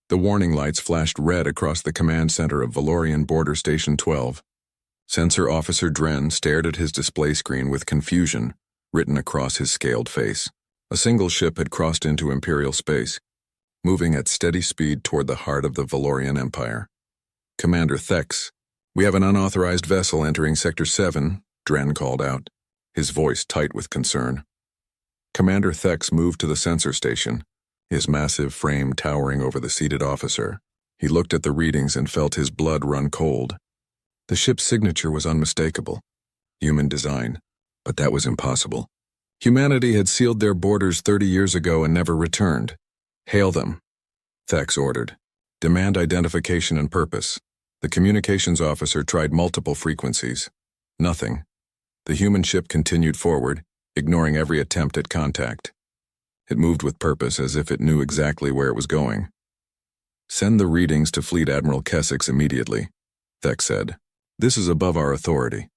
The warning lights flashed red across the command center of Valorian Border Station 12. Sensor Officer Dren stared at his display screen with confusion written across his scaled face. A single ship had crossed into Imperial space, moving at steady speed toward the heart of the Valorian Empire. Commander Thex, we have an unauthorized vessel entering Sector 7, Dren called out, his voice tight with concern. Commander Thex moved to the sensor station, his massive frame towering over the seated officer. He looked at the readings and felt his blood run cold. The ship's signature was unmistakable. Human design, but that was impossible. Humanity had sealed their borders 30 years ago and never returned. Hail them, Thex ordered. Demand identification and purpose. The communications officer tried multiple frequencies. Nothing. The human ship continued forward, ignoring every attempt at contact. It moved with purpose as if it knew exactly where it was going. Send the readings to Fleet Admiral Kessex immediately, Thex said. This is above our authority.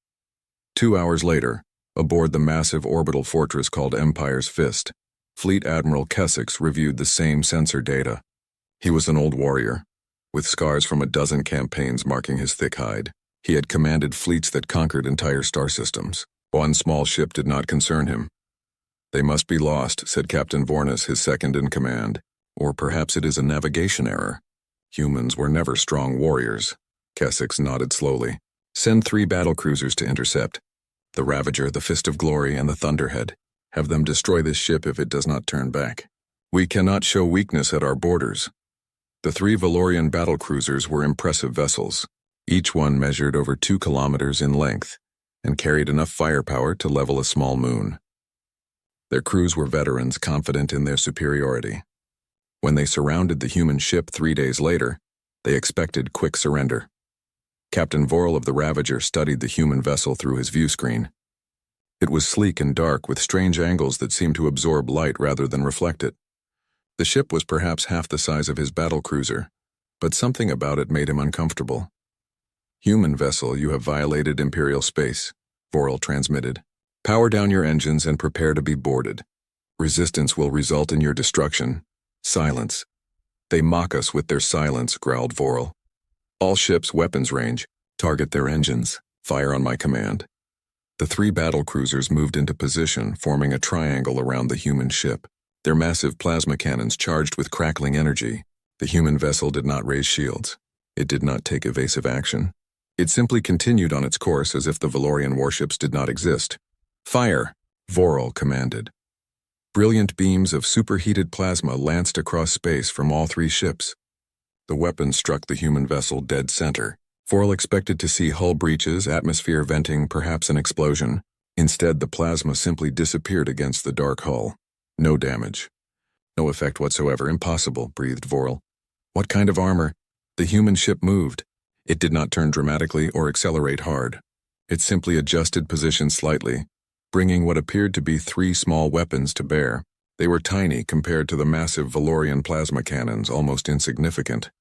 2 hours later, aboard the massive orbital fortress called Empire's Fist, Fleet Admiral Kessex reviewed the same sensor data. He was an old warrior, with scars from a dozen campaigns marking his thick hide. He had commanded fleets that conquered entire star systems. One small ship did not concern him. They must be lost, said Captain Vornis, his second in command. Or perhaps it is a navigation error. Humans were never strong warriors. Kessex nodded slowly. Send 3 battlecruisers to intercept. The Ravager, the Fist of Glory, and the Thunderhead. Have them destroy this ship if it does not turn back. We cannot show weakness at our borders. The 3 Valorian battlecruisers were impressive vessels. Each one measured over 2 kilometers in length and carried enough firepower to level a small moon. Their crews were veterans confident in their superiority. When they surrounded the human ship 3 days later, they expected quick surrender. Captain Vorl of the Ravager studied the human vessel through his view screen. It was sleek and dark with strange angles that seemed to absorb light rather than reflect it. The ship was perhaps half the size of his battlecruiser, but something about it made him uncomfortable. Human vessel, you have violated Imperial space, Vorl transmitted. Power down your engines and prepare to be boarded. Resistance will result in your destruction. Silence. They mock us with their silence, growled Vorl. All ships weapons range. Target their engines. Fire on my command. The 3 battlecruisers moved into position, forming a triangle around the human ship. Their massive plasma cannons charged with crackling energy. The human vessel did not raise shields. It did not take evasive action. It simply continued on its course as if the Valorian warships did not exist. Fire, Vorl commanded. Brilliant beams of superheated plasma lanced across space from all 3 ships. The weapons struck the human vessel dead center. Vorl expected to see hull breaches, atmosphere venting, perhaps an explosion. Instead, the plasma simply disappeared against the dark hull. No damage. No effect whatsoever. Impossible, breathed Vorl. What kind of armor? The human ship moved. It did not turn dramatically or accelerate hard. It simply adjusted position slightly, bringing what appeared to be 3 small weapons to bear. They were tiny compared to the massive Valorian plasma cannons, almost insignificant.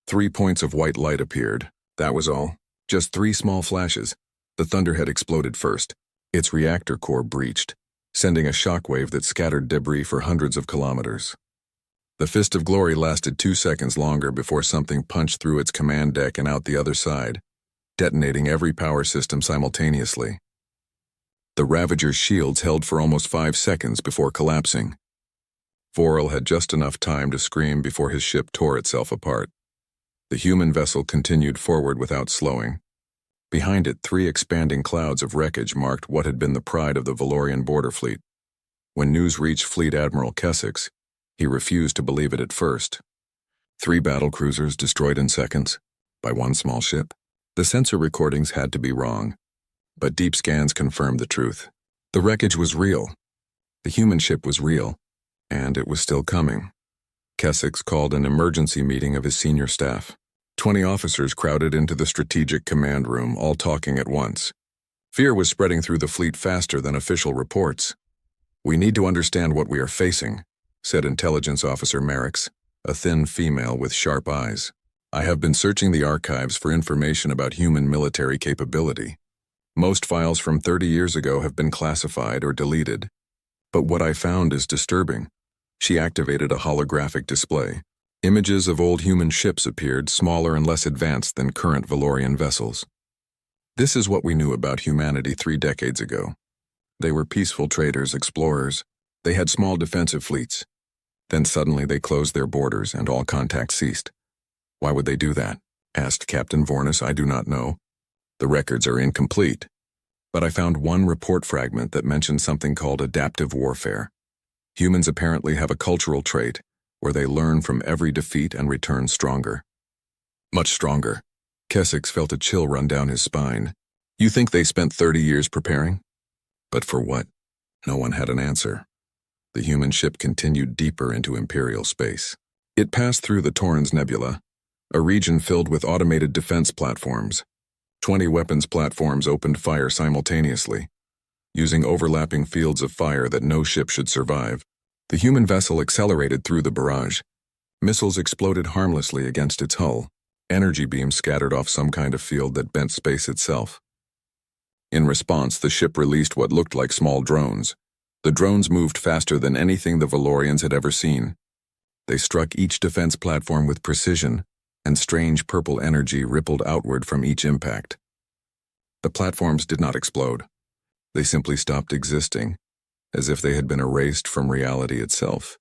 3 points of white light appeared. That was all. Just 3 small flashes. The Thunderhead exploded first. Its reactor core breached, sending a shockwave that scattered debris for hundreds of kilometers. The Fist of Glory lasted 2 seconds longer before something punched through its command deck and out the other side, detonating every power system simultaneously. The Ravager's shields held for almost 5 seconds before collapsing. Vorl had just enough time to scream before his ship tore itself apart. The human vessel continued forward without slowing. Behind it, 3 expanding clouds of wreckage marked what had been the pride of the Valorian border fleet. When news reached Fleet Admiral Kessex, he refused to believe it at first. 3 battlecruisers destroyed in seconds, by 1 small ship. The sensor recordings had to be wrong, but deep scans confirmed the truth. The wreckage was real. The human ship was real, and it was still coming. Kessex called an emergency meeting of his senior staff. 20 officers crowded into the strategic command room, all talking at once. Fear was spreading through the fleet faster than official reports. "We need to understand what we are facing," said Intelligence Officer Merricks, a thin female with sharp eyes. "I have been searching the archives for information about human military capability. Most files from 30 years ago have been classified or deleted. But what I found is disturbing." She activated a holographic display. Images of old human ships appeared, smaller and less advanced than current Valorian vessels. This is what we knew about humanity 3 decades ago. They were peaceful traders, explorers. They had small defensive fleets. Then suddenly they closed their borders and all contact ceased. Why would they do that? Asked Captain Vornis. I do not know. The records are incomplete. But I found one report fragment that mentioned something called adaptive warfare. Humans apparently have a cultural trait where they learn from every defeat and return stronger. Much stronger. Keswick felt a chill run down his spine. You think they spent 30 years preparing? But for what? No one had an answer. The human ship continued deeper into Imperial space. It passed through the Torrens Nebula, a region filled with automated defense platforms. 20 weapons platforms opened fire simultaneously, using overlapping fields of fire that no ship should survive. The human vessel accelerated through the barrage. Missiles exploded harmlessly against its hull. Energy beams scattered off some kind of field that bent space itself. In response, the ship released what looked like small drones. The drones moved faster than anything the Valorians had ever seen. They struck each defense platform with precision, and strange purple energy rippled outward from each impact. The platforms did not explode. They simply stopped existing, as if they had been erased from reality itself.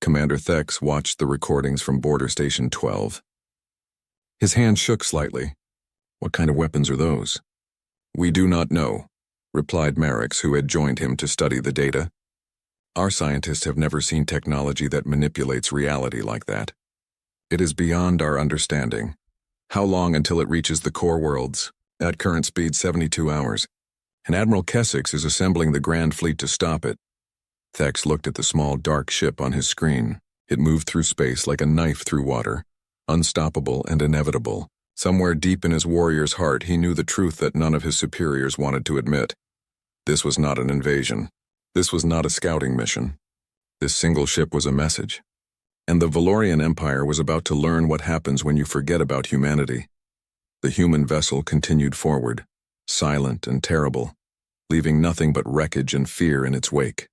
Commander Thex watched the recordings from Border Station 12. His hand shook slightly. What kind of weapons are those? We do not know, replied Merrickx, who had joined him to study the data. Our scientists have never seen technology that manipulates reality like that. It is beyond our understanding. How long until it reaches the core worlds? At current speed, 72 hours. And Admiral Keswick is assembling the Grand Fleet to stop it. Thex looked at the small, dark ship on his screen. It moved through space like a knife through water, unstoppable and inevitable. Somewhere deep in his warrior's heart, he knew the truth that none of his superiors wanted to admit. This was not an invasion. This was not a scouting mission. This single ship was a message. And the Valorian Empire was about to learn what happens when you forget about humanity. The human vessel continued forward, silent and terrible, leaving nothing but wreckage and fear in its wake.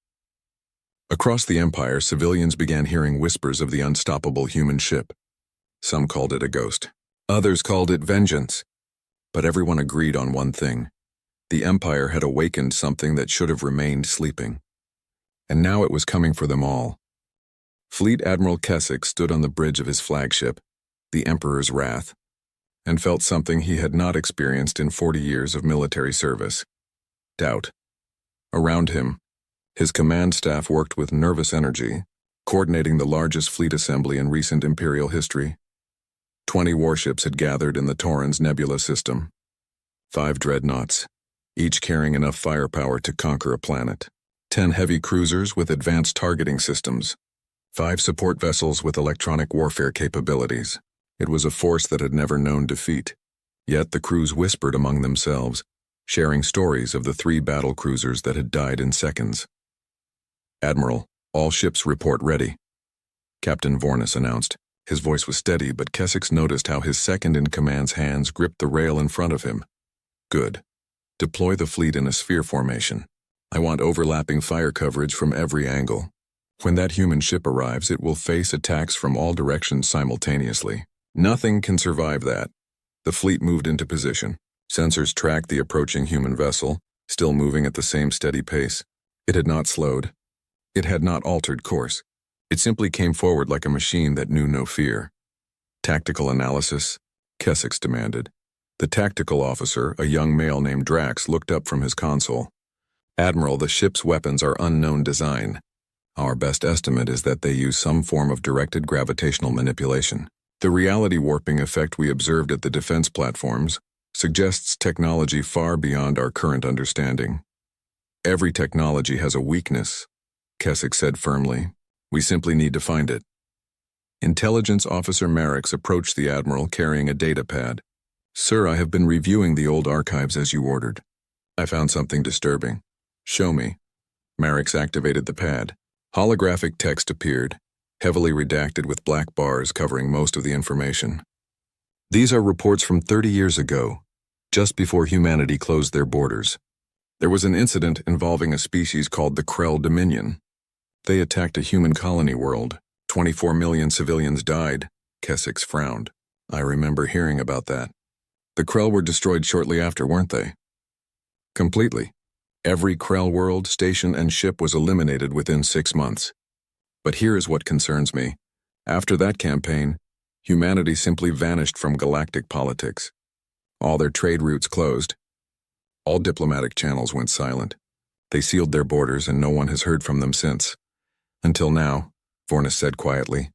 Across the Empire, civilians began hearing whispers of the unstoppable human ship. Some called it a ghost. Others called it vengeance. But everyone agreed on one thing. The Empire had awakened something that should have remained sleeping. And now it was coming for them all. Fleet Admiral Keswick stood on the bridge of his flagship, the Emperor's Wrath, and felt something he had not experienced in 40 years of military service. Doubt. Around him, his command staff worked with nervous energy, coordinating the largest fleet assembly in recent Imperial history. 20 warships had gathered in the Torrens Nebula system. 5 dreadnoughts, each carrying enough firepower to conquer a planet. 10 heavy cruisers with advanced targeting systems. 5 support vessels with electronic warfare capabilities. It was a force that had never known defeat. Yet the crews whispered among themselves, sharing stories of the 3 battle cruisers that had died in seconds. Admiral, all ships report ready, Captain Vornis announced. His voice was steady, but Keswick noticed how his second-in-command's hands gripped the rail in front of him. Good. Deploy the fleet in a sphere formation. I want overlapping fire coverage from every angle. When that human ship arrives, it will face attacks from all directions simultaneously. Nothing can survive that. The fleet moved into position. Sensors tracked the approaching human vessel, still moving at the same steady pace. It had not slowed. It had not altered course. It simply came forward like a machine that knew no fear. Tactical analysis? Keswick demanded. The tactical officer, a young male named Drax, looked up from his console. Admiral, the ship's weapons are unknown design. Our best estimate is that they use some form of directed gravitational manipulation. The reality warping effect we observed at the defense platforms suggests technology far beyond our current understanding. Every technology has a weakness, Keswick said firmly. We simply need to find it. Intelligence Officer Merrickx approached the Admiral carrying a data pad. Sir, I have been reviewing the old archives as you ordered. I found something disturbing. Show me. Merrickx activated the pad. Holographic text appeared, heavily redacted with black bars covering most of the information. These are reports from 30 years ago, just before humanity closed their borders. There was an incident involving a species called the Krell Dominion. They attacked a human colony world, 24 million civilians died, Keswick frowned. I remember hearing about that. The Krell were destroyed shortly after, weren't they? Completely. Every Krell world, station, and ship was eliminated within 6 months. But here is what concerns me. After that campaign, humanity simply vanished from galactic politics. All their trade routes closed. All diplomatic channels went silent. They sealed their borders and no one has heard from them since. Until now, Vornis said quietly.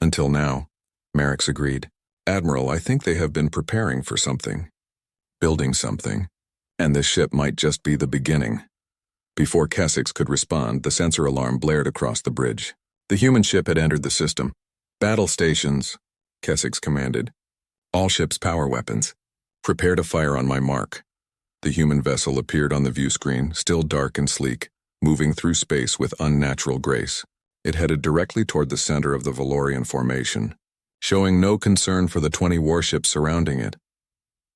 Until now, Merrick's agreed. Admiral, I think they have been preparing for something. Building something. And this ship might just be the beginning. Before Keswick could respond, the sensor alarm blared across the bridge. The human ship had entered the system. Battle stations, Keswick commanded. All ships' power weapons. Prepare to fire on my mark. The human vessel appeared on the view screen, still dark and sleek, moving through space with unnatural grace. It headed directly toward the center of the Valorian formation, showing no concern for the 20 warships surrounding it.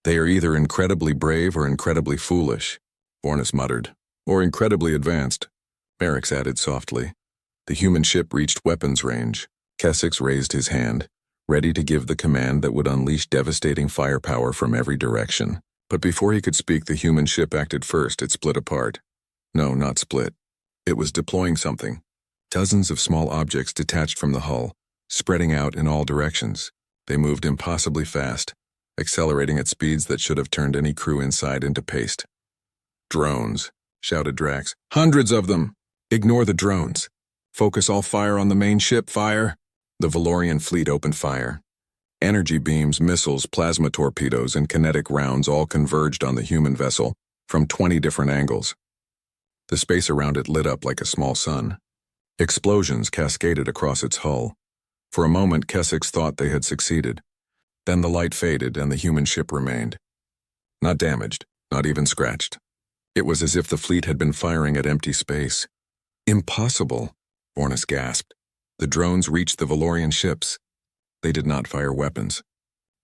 They are either incredibly brave or incredibly foolish, Vornis muttered. Or incredibly advanced, Merrick added softly. The human ship reached weapons range. Keswick raised his hand, ready to give the command that would unleash devastating firepower from every direction. But before he could speak, the human ship acted first. It split apart. No, not split. It was deploying something. Dozens of small objects detached from the hull, spreading out in all directions. They moved impossibly fast, accelerating at speeds that should have turned any crew inside into paste. Drones, shouted Drax. Hundreds of them! Ignore the drones. Focus all fire on the main ship, fire! The Valorian fleet opened fire. Energy beams, missiles, plasma torpedoes, and kinetic rounds all converged on the human vessel from 20 different angles. The space around it lit up like a small sun. Explosions cascaded across its hull. For a moment, Keswick thought they had succeeded. Then the light faded and the human ship remained. Not damaged, not even scratched. It was as if the fleet had been firing at empty space. Impossible, Vornis gasped. The drones reached the Valorian ships. They did not fire weapons.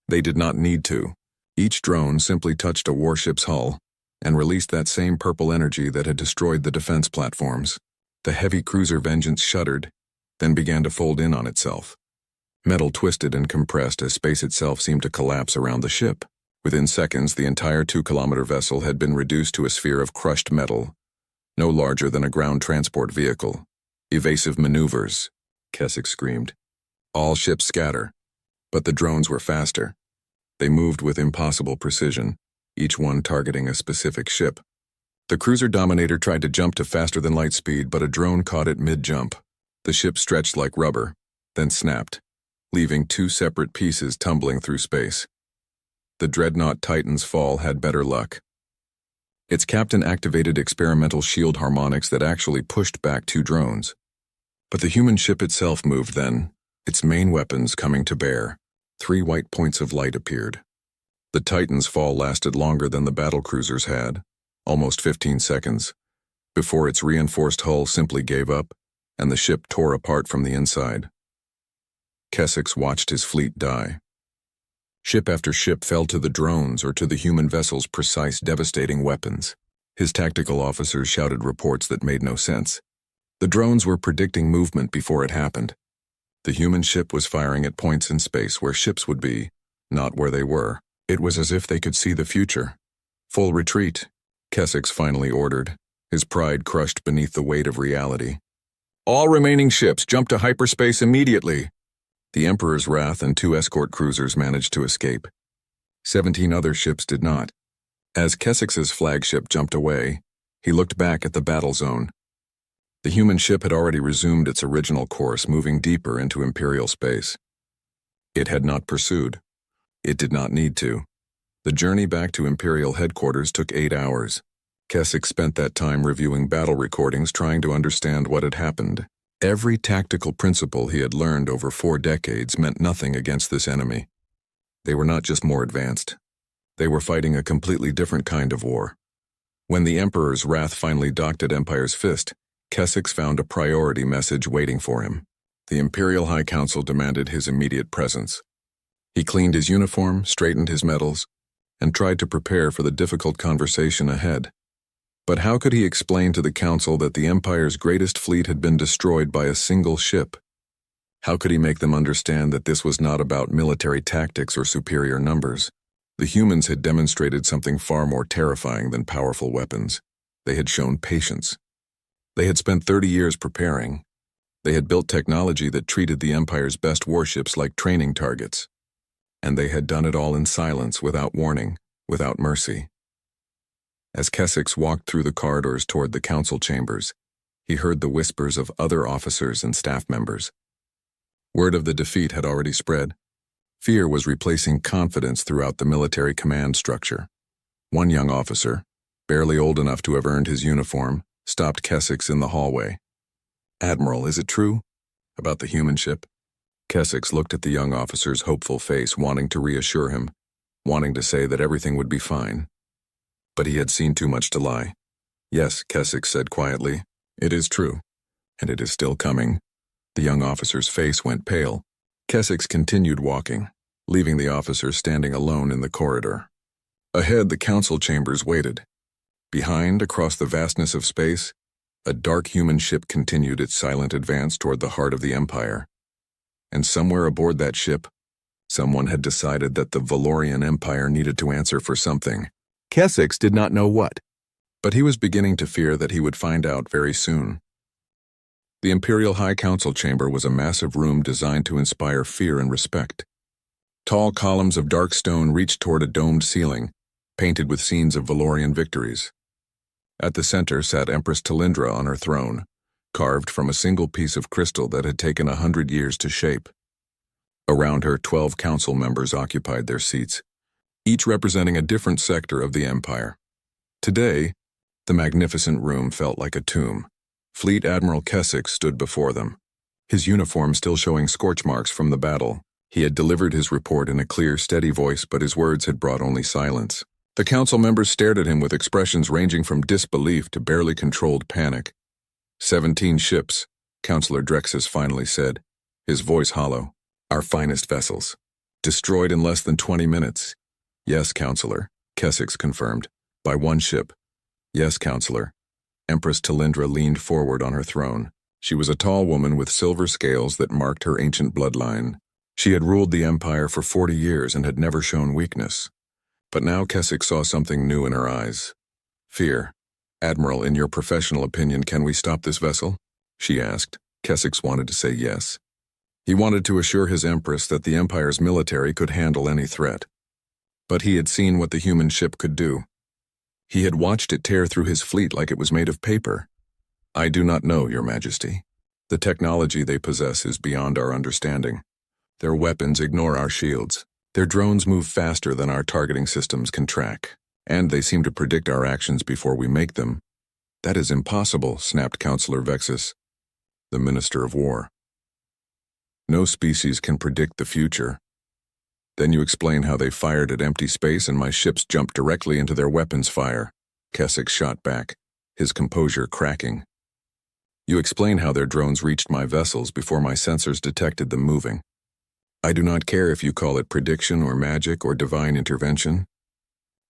They did not need to. Each drone simply touched a warship's hull and released that same purple energy that had destroyed the defense platforms. The heavy cruiser Vengeance shuddered, then began to fold in on itself. Metal twisted and compressed as space itself seemed to collapse around the ship. Within seconds, the entire 2-kilometer vessel had been reduced to a sphere of crushed metal, no larger than a ground transport vehicle. Evasive maneuvers, Keswick screamed. All ships scatter. But the drones were faster. They moved with impossible precision, each one targeting a specific ship. The cruiser Dominator tried to jump to faster than light speed, but a drone caught it mid-jump. The ship stretched like rubber, then snapped, leaving 2 separate pieces tumbling through space. The dreadnought Titan's fall had better luck. Its captain activated experimental shield harmonics that actually pushed back 2 drones. But the human ship itself moved then, its main weapons coming to bear. 3 white points of light appeared. The Titan's fall lasted longer than the battlecruisers had, almost 15 seconds, before its reinforced hull simply gave up and the ship tore apart from the inside. Keswick watched his fleet die. Ship after ship fell to the drones or to the human vessel's precise, devastating weapons. His tactical officers shouted reports that made no sense. The drones were predicting movement before it happened. The human ship was firing at points in space where ships would be, not where they were. It was as if they could see the future. Full retreat, Keswick finally ordered, his pride crushed beneath the weight of reality. All remaining ships jump to hyperspace immediately. The Emperor's Wrath and 2 escort cruisers managed to escape. 17 other ships did not. As Keswick's flagship jumped away, he looked back at the battle zone. The human ship had already resumed its original course, moving deeper into Imperial space. It had not pursued. It did not need to. The journey back to Imperial headquarters took 8 hours. Keswick spent that time reviewing battle recordings, trying to understand what had happened. Every tactical principle he had learned over 4 decades meant nothing against this enemy. They were not just more advanced. They were fighting a completely different kind of war. When the Emperor's Wrath finally docked at Empire's Fist, Keswick found a priority message waiting for him. The Imperial High Council demanded his immediate presence. He cleaned his uniform, straightened his medals, and tried to prepare for the difficult conversation ahead. But how could he explain to the Council that the Empire's greatest fleet had been destroyed by a single ship? How could he make them understand that this was not about military tactics or superior numbers? The humans had demonstrated something far more terrifying than powerful weapons. They had shown patience. They had spent 30 years preparing. They had built technology that treated the Empire's best warships like training targets. And they had done it all in silence, without warning, without mercy. As Keswick walked through the corridors toward the council chambers, he heard the whispers of other officers and staff members. Word of the defeat had already spread. Fear was replacing confidence throughout the military command structure. One young officer, barely old enough to have earned his uniform, stopped Keswick in the hallway. "Admiral, is it true? About the human ship?" Keswick looked at the young officer's hopeful face, wanting to reassure him, wanting to say that everything would be fine. But he had seen too much to lie. "Yes," Keswick said quietly, "it is true, and it is still coming." The young officer's face went pale. Keswick continued walking, leaving the officer standing alone in the corridor. Ahead, the council chambers waited. Behind, across the vastness of space, a dark human ship continued its silent advance toward the heart of the Empire. And somewhere aboard that ship, someone had decided that the Valorian Empire needed to answer for something. Keswick did not know what, but he was beginning to fear that he would find out very soon. The Imperial High Council chamber was a massive room designed to inspire fear and respect. Tall columns of dark stone reached toward a domed ceiling, painted with scenes of Valorian victories. At the center sat Empress Talindra on her throne, carved from a single piece of crystal that had taken 100 years to shape. Around her, 12 council members occupied their seats, each representing a different sector of the Empire. Today, the magnificent room felt like a tomb. Fleet Admiral Keswick stood before them, his uniform still showing scorch marks from the battle. He had delivered his report in a clear, steady voice, but his words had brought only silence. The council members stared at him with expressions ranging from disbelief to barely controlled panic. 17 ships, Councillor Drexus finally said, his voice hollow. "Our finest vessels. Destroyed in less than 20 minutes. "Yes, Councillor," Keswick confirmed. "By one ship." "Yes, Councillor." Empress Talindra leaned forward on her throne. She was a tall woman with silver scales that marked her ancient bloodline. She had ruled the Empire for 40 years and had never shown weakness. But now Keswick saw something new in her eyes. Fear. "Admiral, in your professional opinion, can we stop this vessel?" she asked. Keswick wanted to say yes. He wanted to assure his Empress that the Empire's military could handle any threat. But he had seen what the human ship could do. He had watched it tear through his fleet like it was made of paper. "I do not know, Your Majesty. The technology they possess is beyond our understanding. Their weapons ignore our shields. Their drones move faster than our targeting systems can track, and they seem to predict our actions before we make them." "That is impossible," snapped Councillor Vexus, the Minister of War. "No species can predict the future." "Then you explain how they fired at empty space and my ships jumped directly into their weapons fire." Keswick shot back, his composure cracking. "You explain how their drones reached my vessels before my sensors detected them moving. I do not care if you call it prediction or magic or divine intervention.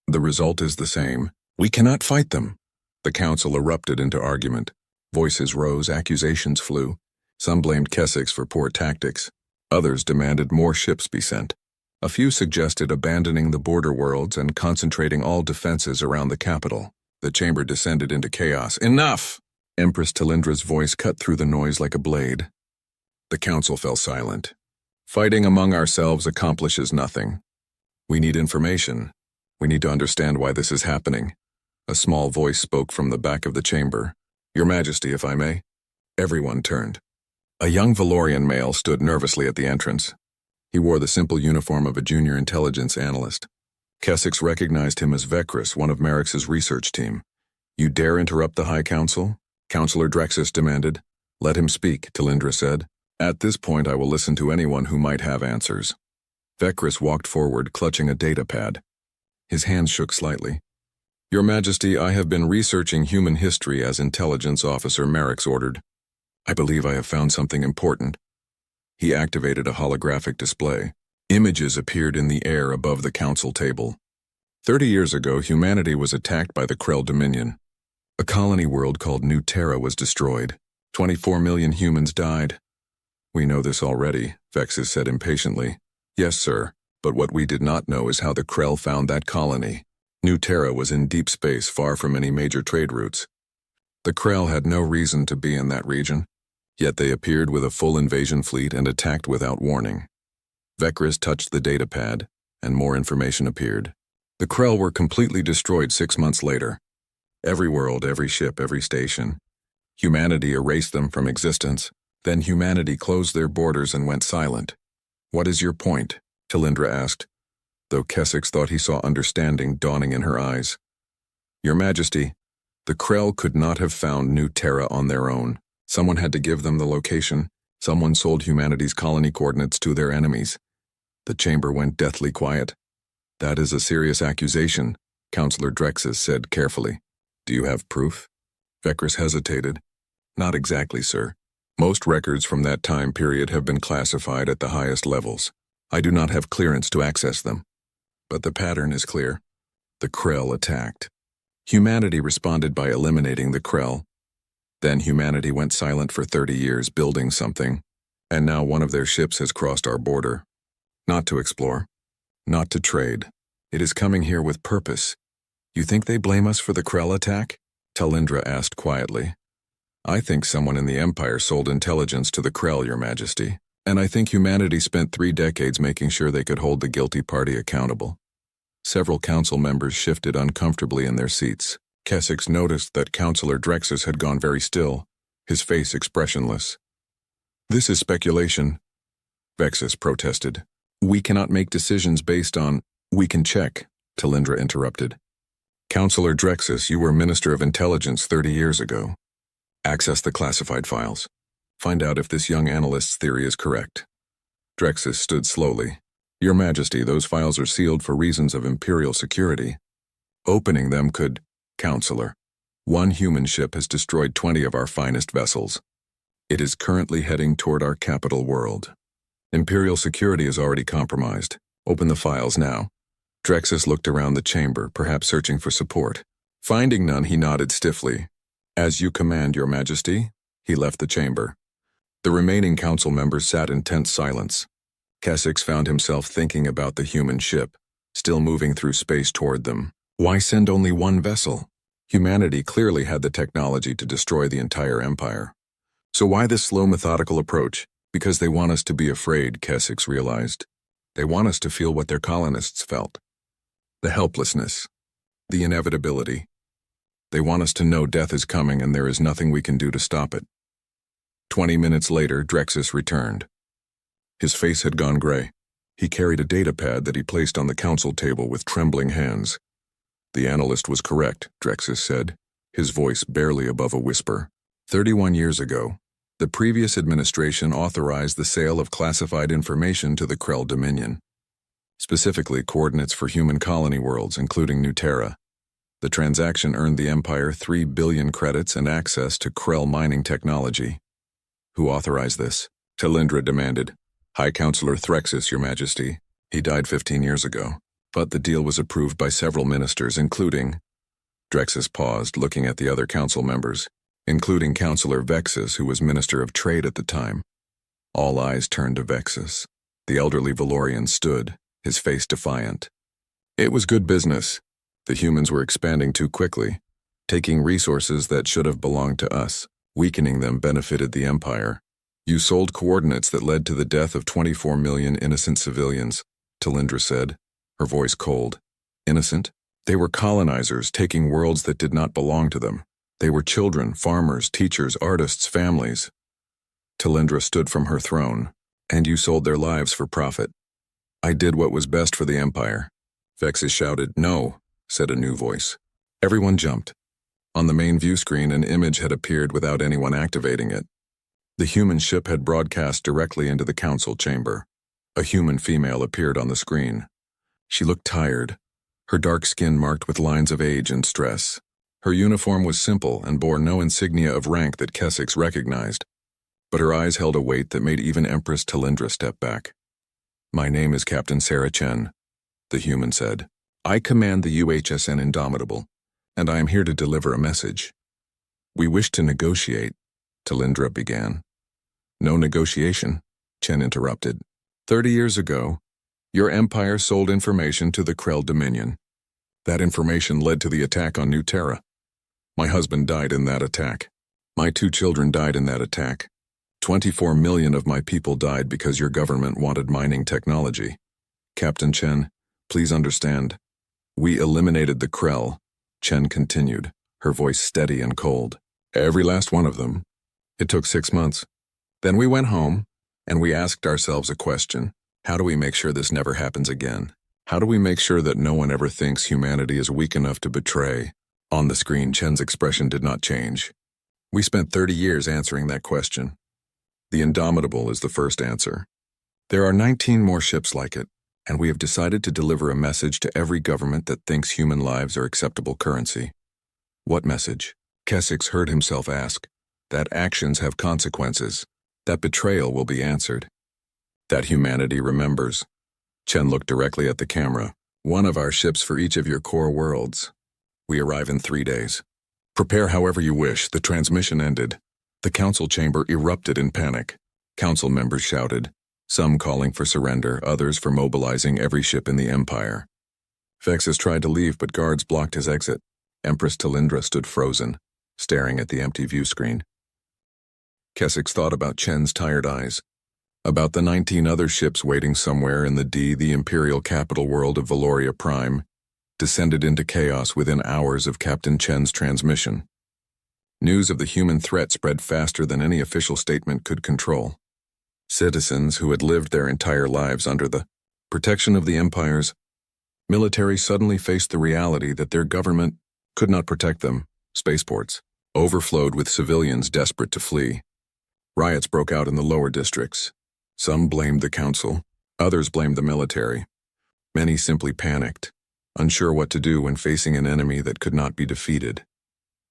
The result is the same. We cannot fight them." The council erupted into argument. Voices rose, accusations flew. Some blamed Keswick for poor tactics. Others demanded more ships be sent. A few suggested abandoning the border worlds and concentrating all defenses around the capital. The chamber descended into chaos. "Enough!" Empress Talindra's voice cut through the noise like a blade. The council fell silent. "Fighting among ourselves accomplishes nothing. We need information. We need to understand why this is happening." A small voice spoke from the back of the chamber. "Your Majesty, if I may." Everyone turned. A young Valorian male stood nervously at the entrance. He wore the simple uniform of a junior intelligence analyst. Keswick recognized him as Vecris, one of Merrick's research team. "You dare interrupt the High Council?" Councillor Drexus demanded. "Let him speak," Talindra said. "At this point I will listen to anyone who might have answers." Vecris walked forward, clutching a data pad. His hands shook slightly. "Your Majesty, I have been researching human history as Intelligence Officer Merrick's ordered. I believe I have found something important." He activated a holographic display. Images appeared in the air above the council table. 30 years ago, humanity was attacked by the Krell Dominion. A colony world called New Terra was destroyed. 24 million humans died. We know this already, Vexus said impatiently. Yes, sir, but what we did not know is how the Krell found that colony. New Terra was in deep space far from any major trade routes. The Krell had no reason to be in that region, yet they appeared with a full invasion fleet and attacked without warning. Vecris touched the data pad, and more information appeared. The Krell were completely destroyed 6 months later. Every world, every ship, every station. Humanity erased them from existence. Then humanity closed their borders and went silent. What is your point? Talindra asked, though Kessex thought he saw understanding dawning in her eyes. Your Majesty, the Krell could not have found New Terra on their own. Someone had to give them the location. Someone sold humanity's colony coordinates to their enemies. The chamber went deathly quiet. That is a serious accusation, Counselor Drexus said carefully. Do you have proof? Vecris hesitated. Not exactly, sir. Most records from that time period have been classified at the highest levels. I do not have clearance to access them. But the pattern is clear. The Krell attacked. Humanity responded by eliminating the Krell. Then humanity went silent for 30 years building something, and now one of their ships has crossed our border. Not to explore. Not to trade. It is coming here with purpose. You think they blame us for the Krell attack? Talindra asked quietly. I think someone in the Empire sold intelligence to the Krell, Your Majesty, and I think humanity spent 3 decades making sure they could hold the guilty party accountable. Several council members shifted uncomfortably in their seats. Kessex noticed that Counselor Drexus had gone very still, his face expressionless. This is speculation, Vexus protested. We cannot make decisions based on— We can check, Talindra interrupted. Counselor Drexus, you were Minister of Intelligence 30 years ago. Access the classified files. Find out if this young analyst's theory is correct. Drexus stood slowly. Your Majesty, those files are sealed for reasons of imperial security. Opening them could— Counselor, one human ship has destroyed 20 of our finest vessels. It is currently heading toward our capital world. Imperial security is already compromised. Open the files now. Drexus looked around the chamber, perhaps searching for support. Finding none, he nodded stiffly. As you command, Your Majesty. He left the chamber. The remaining council members sat in tense silence. Kessex found himself thinking about the human ship, still moving through space toward them. Why send only one vessel? Humanity clearly had the technology to destroy the entire empire. So why this slow, methodical approach? Because they want us to be afraid, Kessex realized. They want us to feel what their colonists felt. The helplessness. The inevitability. They want us to know death is coming and there is nothing we can do to stop it. 20 minutes later, Drexus returned. His face had gone gray. He carried a data pad that he placed on the council table with trembling hands. The analyst was correct, Drexus said, his voice barely above a whisper. 31 years ago, the previous administration authorized the sale of classified information to the Krell Dominion, specifically coordinates for human colony worlds, including New Terra. The transaction earned the Empire 3 billion credits and access to Krell mining technology. Who authorized this? Talindra demanded. High Counselor Threxus, Your Majesty. He died 15 years ago. But the deal was approved by several ministers, including— Drexus paused, looking at the other council members, including Counselor Vexus, who was Minister of Trade at the time. All eyes turned to Vexus. The elderly Valorian stood, his face defiant. It was good business. The humans were expanding too quickly. Taking resources that should have belonged to us, weakening them benefited the Empire. You sold coordinates that led to the death of 24 million innocent civilians, Talindra said, her voice cold. Innocent? They were colonizers taking worlds that did not belong to them. They were children, farmers, teachers, artists, families. Talindra stood from her throne. And you sold their lives for profit. I did what was best for the Empire. Vexus shouted, No, said a new voice. Everyone jumped. On the main view screen, an image had appeared without anyone activating it. The human ship had broadcast directly into the council chamber. A human female appeared on the screen. She looked tired, her dark skin marked with lines of age and stress. Her uniform was simple and bore no insignia of rank that Kessex recognized, but her eyes held a weight that made even Empress Talindra step back. My name is Captain Sarah Chen, the human said. I command the UHSN Indomitable, and I am here to deliver a message. We wish to negotiate, Talindra began. No negotiation, Chen interrupted. 30 years ago, your empire sold information to the Krell Dominion. That information led to the attack on New Terra. My husband died in that attack. My 2 children died in that attack. 24 million of my people died because your government wanted mining technology. Captain Chen, please understand. We eliminated the Krell, Chen continued, her voice steady and cold. Every last one of them. It took 6 months. Then we went home, and we asked ourselves a question. How do we make sure this never happens again? How do we make sure that no one ever thinks humanity is weak enough to betray? On the screen, Chen's expression did not change. We spent 30 years answering that question. The Indomitable is the first answer. There are 19 more ships like it, and we have decided to deliver a message to every government that thinks human lives are acceptable currency. What message? Kesix heard himself ask. That actions have consequences. That betrayal will be answered. That humanity remembers. Chen looked directly at the camera. 1 of our ships for each of your core worlds. We arrive in 3 days. Prepare however you wish. The transmission ended. The council chamber erupted in panic. Council members shouted, some calling for surrender, others for mobilizing every ship in the Empire. Vexus tried to leave, but guards blocked his exit. Empress Talindra stood frozen, staring at the empty view screen. Kesix thought about Chen's tired eyes, about the 19 other ships waiting somewhere in the imperial capital world of Valoria Prime, descended into chaos within hours of Captain Chen's transmission. News of the human threat spread faster than any official statement could control. Citizens who had lived their entire lives under the protection of the Empire's military suddenly faced the reality that their government could not protect them. Spaceports overflowed with civilians desperate to flee. Riots broke out in the lower districts. Some blamed the council, others blamed the military. Many simply panicked, unsure what to do when facing an enemy that could not be defeated.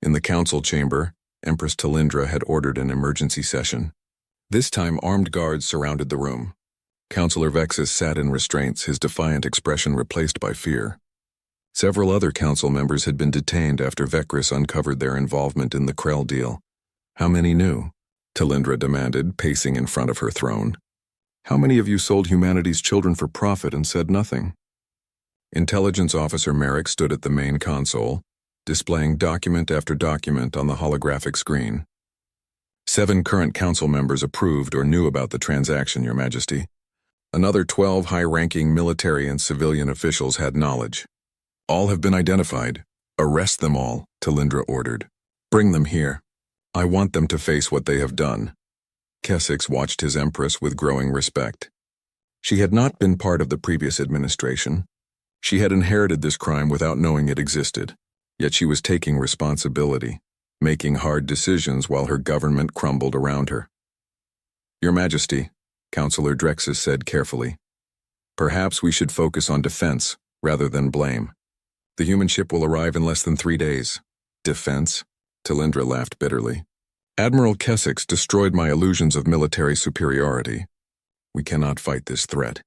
In the council chamber, Empress Talindra had ordered an emergency session. This time, armed guards surrounded the room. Councillor Vexus sat in restraints, his defiant expression replaced by fear. Several other council members had been detained after Vecris uncovered their involvement in the Krell deal. How many knew? Talindra demanded, pacing in front of her throne. How many of you sold humanity's children for profit and said nothing? Intelligence Officer Merrick stood at the main console, displaying document after document on the holographic screen. 7 current council members approved or knew about the transaction, Your Majesty. Another 12 high-ranking military and civilian officials had knowledge. All have been identified. Arrest them all, Talindra ordered. Bring them here. I want them to face what they have done. Kesix watched his empress with growing respect. She had not been part of the previous administration. She had inherited this crime without knowing it existed. Yet she was taking responsibility, making hard decisions while her government crumbled around her. Your Majesty, Councillor Drexus said carefully, perhaps we should focus on defense rather than blame. The human ship will arrive in less than 3 days. Defense? Talindra laughed bitterly. Admiral Kesix destroyed my illusions of military superiority. We cannot fight this threat.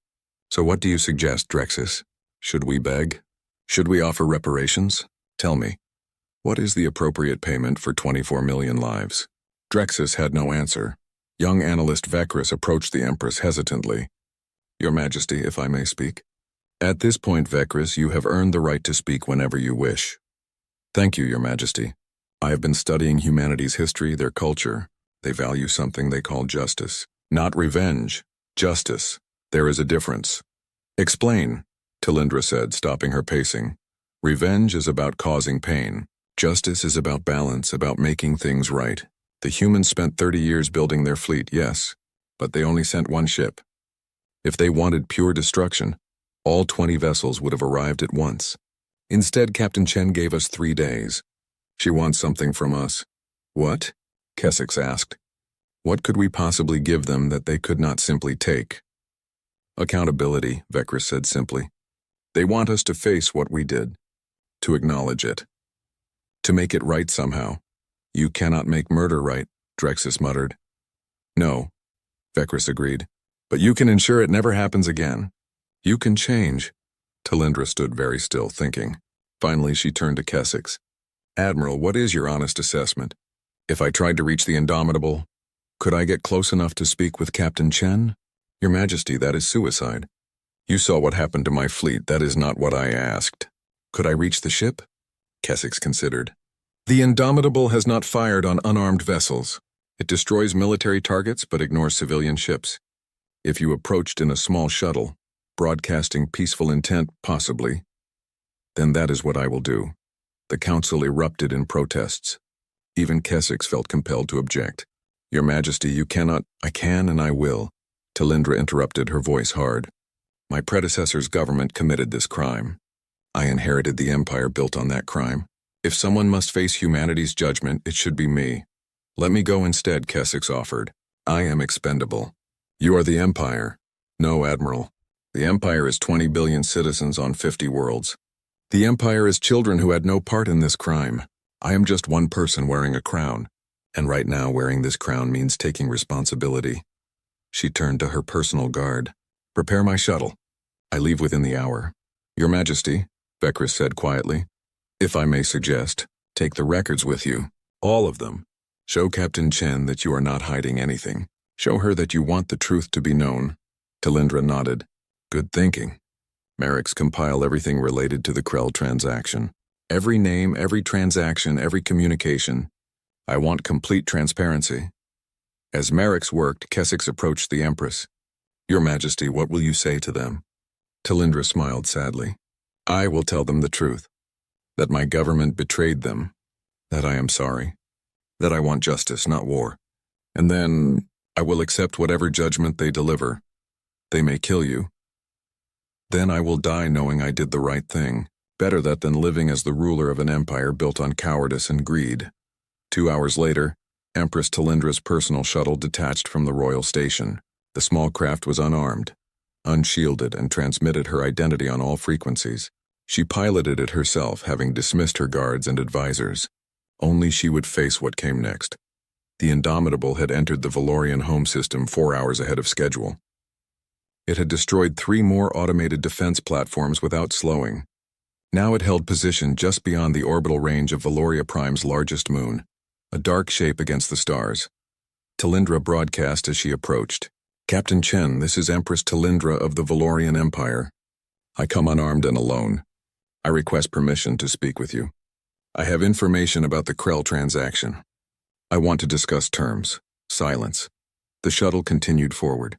So what do you suggest, Drexus? Should we beg? Should we offer reparations? Tell me, what is the appropriate payment for 24 million lives? Drexus had no answer. Young analyst Vecris approached the Empress hesitantly. Your Majesty, if I may speak. At this point, Vecris, you have earned the right to speak whenever you wish. Thank you, Your Majesty. I have been studying humanity's history, their culture. They value something they call justice. Not revenge. Justice. There is a difference. Explain, Talindra said, stopping her pacing. Revenge is about causing pain. Justice is about balance, about making things right. The humans spent 30 years building their fleet, yes, but they only sent 1 ship. If they wanted pure destruction, all 20 vessels would have arrived at once. Instead, Captain Chen gave us 3 days. She wants something from us. What? Kesix asked. What could we possibly give them that they could not simply take? Accountability, Vecris said simply. They want us to face what we did, to acknowledge it, to make it right somehow. You cannot make murder right, Drexus muttered. No, Vecris agreed, but you can ensure it never happens again. You can change. Talindra stood very still, thinking. Finally, she turned to Kesix. Admiral, what is your honest assessment? If I tried to reach the Indomitable, could I get close enough to speak with Captain Chen? Your Majesty, that is suicide. You saw what happened to my fleet. That is not what I asked. Could I reach the ship? Keswick considered. The Indomitable has not fired on unarmed vessels. It destroys military targets but ignores civilian ships. If you approached in a small shuttle, broadcasting peaceful intent, possibly, then that is what I will do. The council erupted in protests. Even Keswick felt compelled to object. Your Majesty, you cannot. I can and I will. Talindra interrupted, her voice hard. My predecessor's government committed this crime. I inherited the empire built on that crime. If someone must face humanity's judgment, it should be me. Let me go instead, Keswick offered. I am expendable. You are the Empire. No, Admiral. The Empire is 20 billion citizens on 50 worlds. The Empire is children who had no part in this crime. I am just one person wearing a crown. And right now, wearing this crown means taking responsibility. She turned to her personal guard. Prepare my shuttle. I leave within the hour. Your Majesty, Bekris said quietly, if I may suggest, take the records with you. All of them. Show Captain Chen that you are not hiding anything. Show her that you want the truth to be known. Talindra nodded. Good thinking. Merrick's compile everything related to the Krell transaction. Every name, every transaction, every communication. I want complete transparency. As Merrick's worked, Keswick approached the Empress. Your Majesty, what will you say to them? Talindra smiled sadly. I will tell them the truth. That my government betrayed them. That I am sorry. That I want justice, not war. And then I will accept whatever judgment they deliver. They may kill you. Then I will die knowing I did the right thing. Better that than living as the ruler of an empire built on cowardice and greed. 2 hours later, Empress Talindra's personal shuttle detached from the royal station. The small craft was unarmed, unshielded, and transmitted her identity on all frequencies. She piloted it herself, having dismissed her guards and advisors. Only she would face what came next. The Indomitable had entered the Valorian home system 4 hours ahead of schedule. It had destroyed 3 more automated defense platforms without slowing. Now it held position just beyond the orbital range of Valoria Prime's largest moon, a dark shape against the stars. Talindra broadcast as she approached. Captain Chen, this is Empress Talindra of the Valorian Empire. I come unarmed and alone. I request permission to speak with you. I have information about the Krell transaction. I want to discuss terms. Silence. The shuttle continued forward.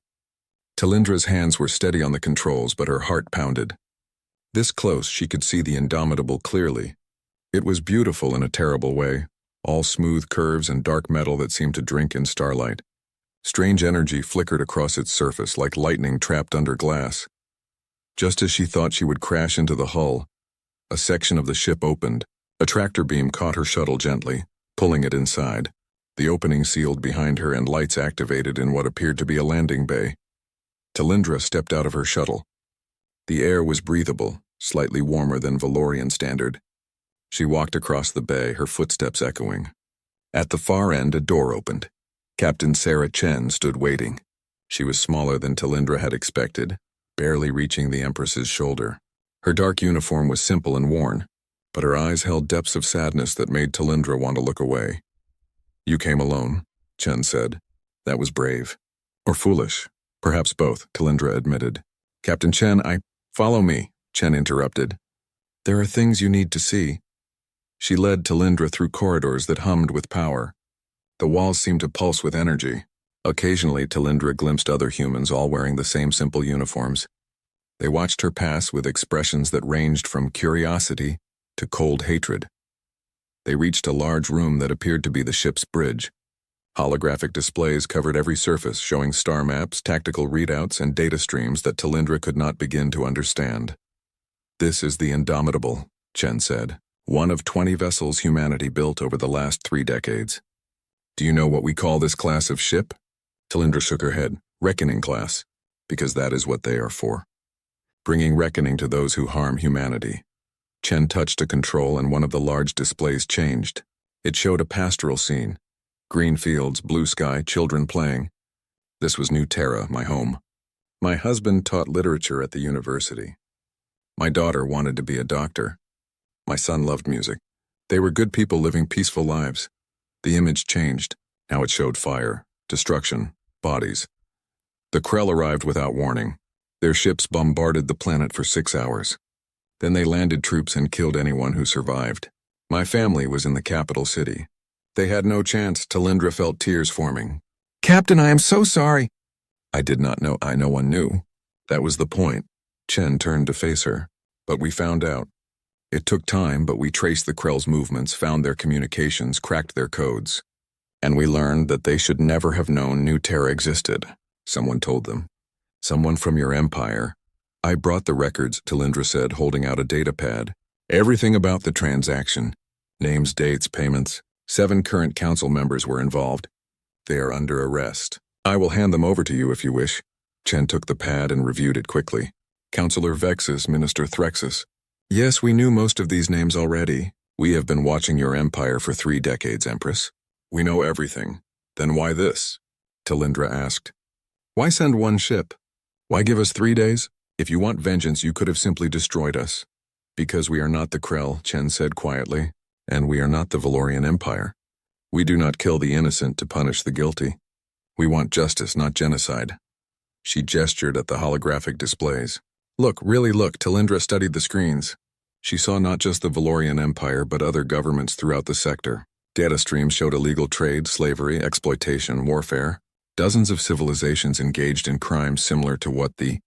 Talindra's hands were steady on the controls, but her heart pounded. This close, she could see the Indomitable clearly. It was beautiful in a terrible way, all smooth curves and dark metal that seemed to drink in starlight. Strange energy flickered across its surface like lightning trapped under glass. Just as she thought she would crash into the hull, a section of the ship opened. A tractor beam caught her shuttle gently, pulling it inside. The opening sealed behind her and lights activated in what appeared to be a landing bay. Talindra stepped out of her shuttle. The air was breathable, slightly warmer than Valorian standard. She walked across the bay, her footsteps echoing. At the far end, a door opened. Captain Sarah Chen stood waiting. She was smaller than Talindra had expected, barely reaching the Empress's shoulder. Her dark uniform was simple and worn, but her eyes held depths of sadness that made Talindra want to look away. You came alone, Chen said. That was brave. Or foolish. Perhaps both, Talindra admitted. Captain Chen, Follow me, Chen interrupted. There are things you need to see. She led Talindra through corridors that hummed with power. The walls seemed to pulse with energy. Occasionally, Talindra glimpsed other humans all wearing the same simple uniforms. They watched her pass with expressions that ranged from curiosity to cold hatred. They reached a large room that appeared to be the ship's bridge. Holographic displays covered every surface, showing star maps, tactical readouts, and data streams that Talindra could not begin to understand. This is the Indomitable, Chen said, one of 20 vessels humanity built over the last 3 decades. Do you know what we call this class of ship? Talindra shook her head. Reckoning class, because that is what they are for. Bringing reckoning to those who harm humanity. Chen touched a control and one of the large displays changed. It showed a pastoral scene. Green fields, blue sky, children playing. This was New Terra, my home. My husband taught literature at the university. My daughter wanted to be a doctor. My son loved music. They were good people living peaceful lives. The image changed. Now it showed fire, destruction, bodies. The Krell arrived without warning. Their ships bombarded the planet for 6 hours. Then they landed troops and killed anyone who survived. My family was in the capital city. They had no chance. Talindra felt tears forming. Captain, I am so sorry. I did not know. No one knew. That was the point. Chen turned to face her. But we found out. It took time, but we traced the Krell's movements, found their communications, cracked their codes. And we learned that they should never have known New Terra existed. Someone told them. Someone from your empire. I brought the records, Talindra said, holding out a data pad. Everything about the transaction. Names, dates, payments. 7 current council members were involved. They are under arrest. I will hand them over to you if you wish. Chen took the pad and reviewed it quickly. Councillor Vexus, Minister Threxus. Yes, we knew most of these names already. We have been watching your empire for 3 decades, Empress. We know everything. Then why this? Talindra asked. Why send one ship? Why give us 3 days? If you want vengeance, you could have simply destroyed us. Because we are not the Krell, Chen said quietly, and we are not the Valorian Empire. We do not kill the innocent to punish the guilty. We want justice, not genocide. She gestured at the holographic displays. Look, really look, Talindra studied the screens. She saw not just the Valorian Empire, but other governments throughout the sector. Data streams showed illegal trade, slavery, exploitation, warfare. Dozens of civilizations engaged in crimes similar to what the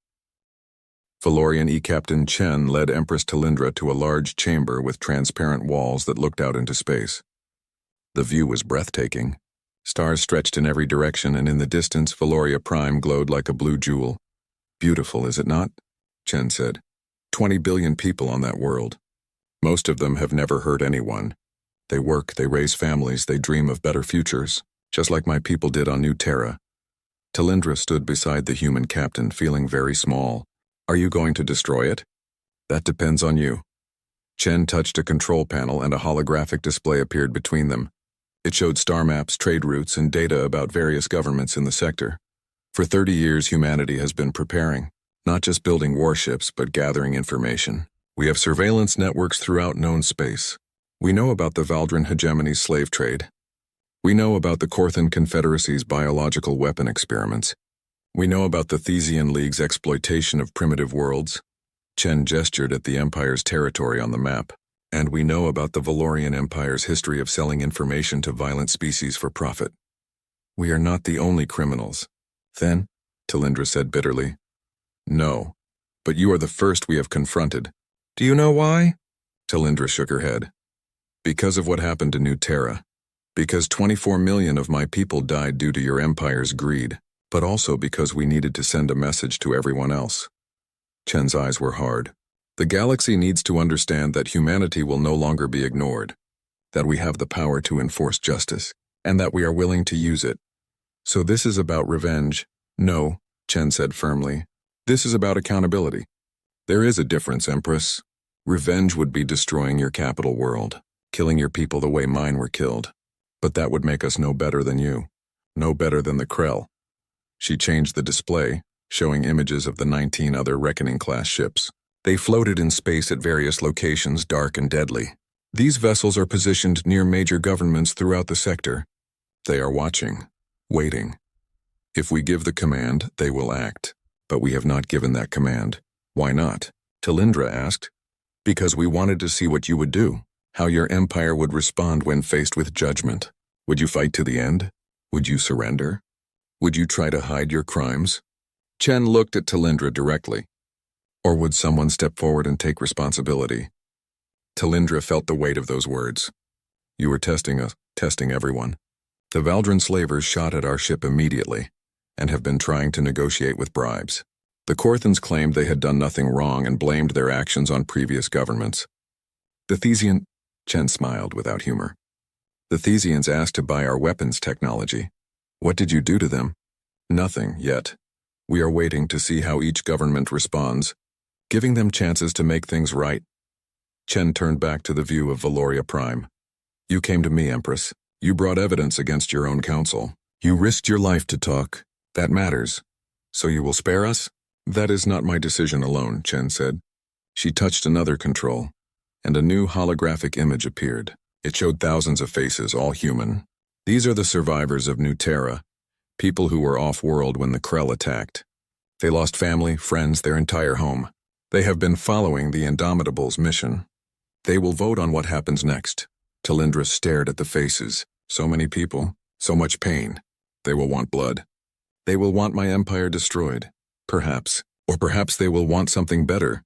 Valorian E-Captain Chen led Empress Talindra to a large chamber with transparent walls that looked out into space. The view was breathtaking. Stars stretched in every direction, and in the distance, Valoria Prime glowed like a blue jewel. Beautiful, is it not? Chen said. 20 billion people on that world. Most of them have never hurt anyone. They work, they raise families, they dream of better futures, just like my people did on New Terra. Talindra stood beside the human captain, feeling very small. Are you going to destroy it? That depends on you. Chen touched a control panel and a holographic display appeared between them. It showed star maps, trade routes, and data about various governments in the sector. For 30 years, humanity has been preparing, not just building warships, but gathering information. We have surveillance networks throughout known space. We know about the Valdran hegemony's slave trade. We know about the Korthan Confederacy's biological weapon experiments. We know about the Thesian League's exploitation of primitive worlds. Chen gestured at the Empire's territory on the map. And we know about the Valorian Empire's history of selling information to violent species for profit. We are not the only criminals. Then, Talindra said bitterly. No, but you are the first we have confronted. Do you know why? Talindra shook her head. Because of what happened to New Terra. Because 24 million of my people died due to your empire's greed, but also because we needed to send a message to everyone else. Chen's eyes were hard. The galaxy needs to understand that humanity will no longer be ignored, that we have the power to enforce justice, and that we are willing to use it. So this is about revenge. No, Chen said firmly. This is about accountability. There is a difference, Empress. Revenge would be destroying your capital world, killing your people the way mine were killed. But that would make us no better than you, no better than the Krell. She changed the display, showing images of the 19 other Reckoning-class ships. They floated in space at various locations, dark and deadly. These vessels are positioned near major governments throughout the sector. They are watching, waiting. If we give the command, they will act. But we have not given that command. Why not? Talindra asked. Because we wanted to see what you would do, how your empire would respond when faced with judgment. Would you fight to the end? Would you surrender? Would you try to hide your crimes? Chen looked at Talindra directly. Or would someone step forward and take responsibility? Talindra felt the weight of those words. You were testing us, testing everyone. The Valdran slavers shot at our ship immediately, and have been trying to negotiate with bribes. The Korthans claimed they had done nothing wrong and blamed their actions on previous governments. The Thesian, Chen smiled without humor. The Thesians asked to buy our weapons technology. What did you do to them? Nothing, yet. We are waiting to see how each government responds, giving them chances to make things right. Chen turned back to the view of Valoria Prime. You came to me, Empress. You brought evidence against your own council. You risked your life to talk. That matters. So you will spare us? That is not my decision alone, Chen said. She touched another control, and a new holographic image appeared. It showed thousands of faces, all human. These are the survivors of New Terra, People who were off-world when the Krell attacked. They lost family, friends, their entire home. They have been following the Indomitable's mission. They will vote on what happens next. Talindra stared at the faces. So many people, so much pain. They will want blood. They will want my empire destroyed. Perhaps. Or perhaps they will want something better.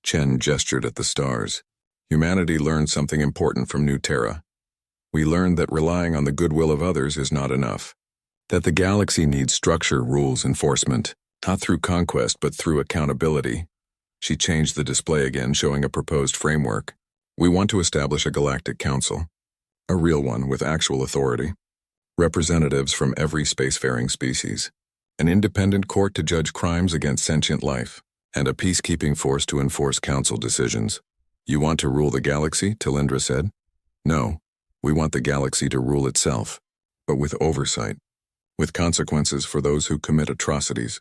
Chen gestured at the stars. Humanity learned something important from New Terra. We learned that relying on the goodwill of others is not enough. That the galaxy needs structure, rules, enforcement, not through conquest but through accountability. She changed the display again, showing a proposed framework. We want to establish a galactic council. A real one with actual authority. Representatives from every spacefaring species. An independent court to judge crimes against sentient life. And a peacekeeping force to enforce council decisions. You want to rule the galaxy, Talindra said. No, we want the galaxy to rule itself, but with oversight. With consequences for those who commit atrocities.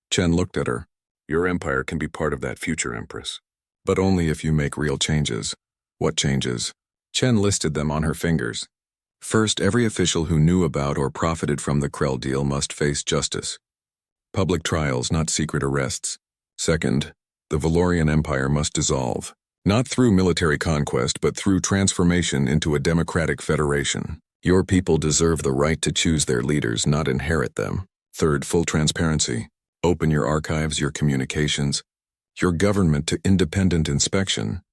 Chen looked at her. Your empire can be part of that future, Empress. But only if you make real changes. What changes? Chen listed them on her fingers. First, every official who knew about or profited from the Krell deal must face justice. Public trials, not secret arrests. Second, the Valorian Empire must dissolve. Not through military conquest, but through transformation into a democratic federation. Your people deserve the right to choose their leaders, not inherit them. Third, full transparency. Open your archives, your communications, your government to independent inspection.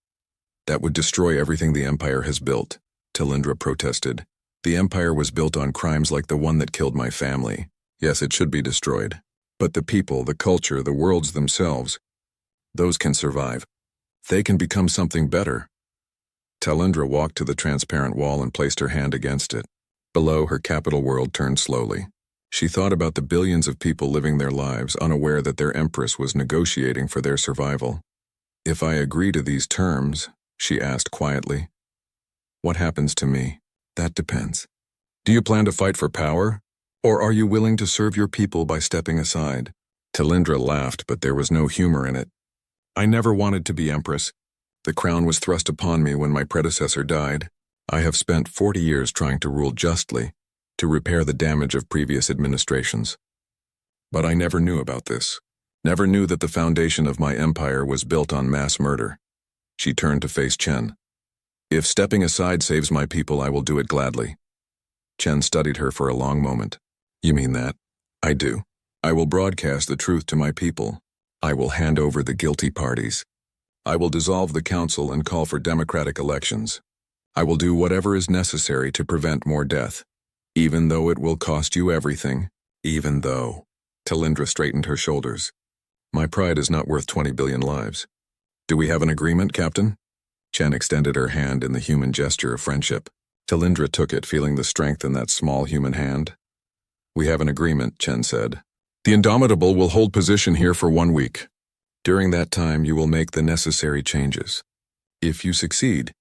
That would destroy everything the Empire has built, Talindra protested. The Empire was built on crimes like the one that killed my family. Yes, it should be destroyed. But the people, the culture, the worlds themselves, those can survive. They can become something better. Talindra walked to the transparent wall and placed her hand against it. Below, her capital world turned slowly. She thought about the billions of people living their lives, unaware that their empress was negotiating for their survival. If I agree to these terms, she asked quietly, what happens to me? That depends. Do you plan to fight for power? Or are you willing to serve your people by stepping aside? Talindra laughed, but there was no humor in it. I never wanted to be empress. The crown was thrust upon me when my predecessor died. I have spent 40 years trying to rule justly, to repair the damage of previous administrations. But I never knew about this. Never knew that the foundation of my empire was built on mass murder. She turned to face Chen. If stepping aside saves my people, I will do it gladly. Chen studied her for a long moment. You mean that? I do. I will broadcast the truth to my people. I will hand over the guilty parties. I will dissolve the council and call for democratic elections. I will do whatever is necessary to prevent more death. Even though it will cost you everything. Even though. Talindra straightened her shoulders. My pride is not worth 20 billion lives. Do we have an agreement, Captain? Chen extended her hand in the human gesture of friendship. Talindra took it, feeling the strength in that small human hand. We have an agreement, Chen said. The Indomitable will hold position here for 1 week. During that time, you will make the necessary changes. If you succeed,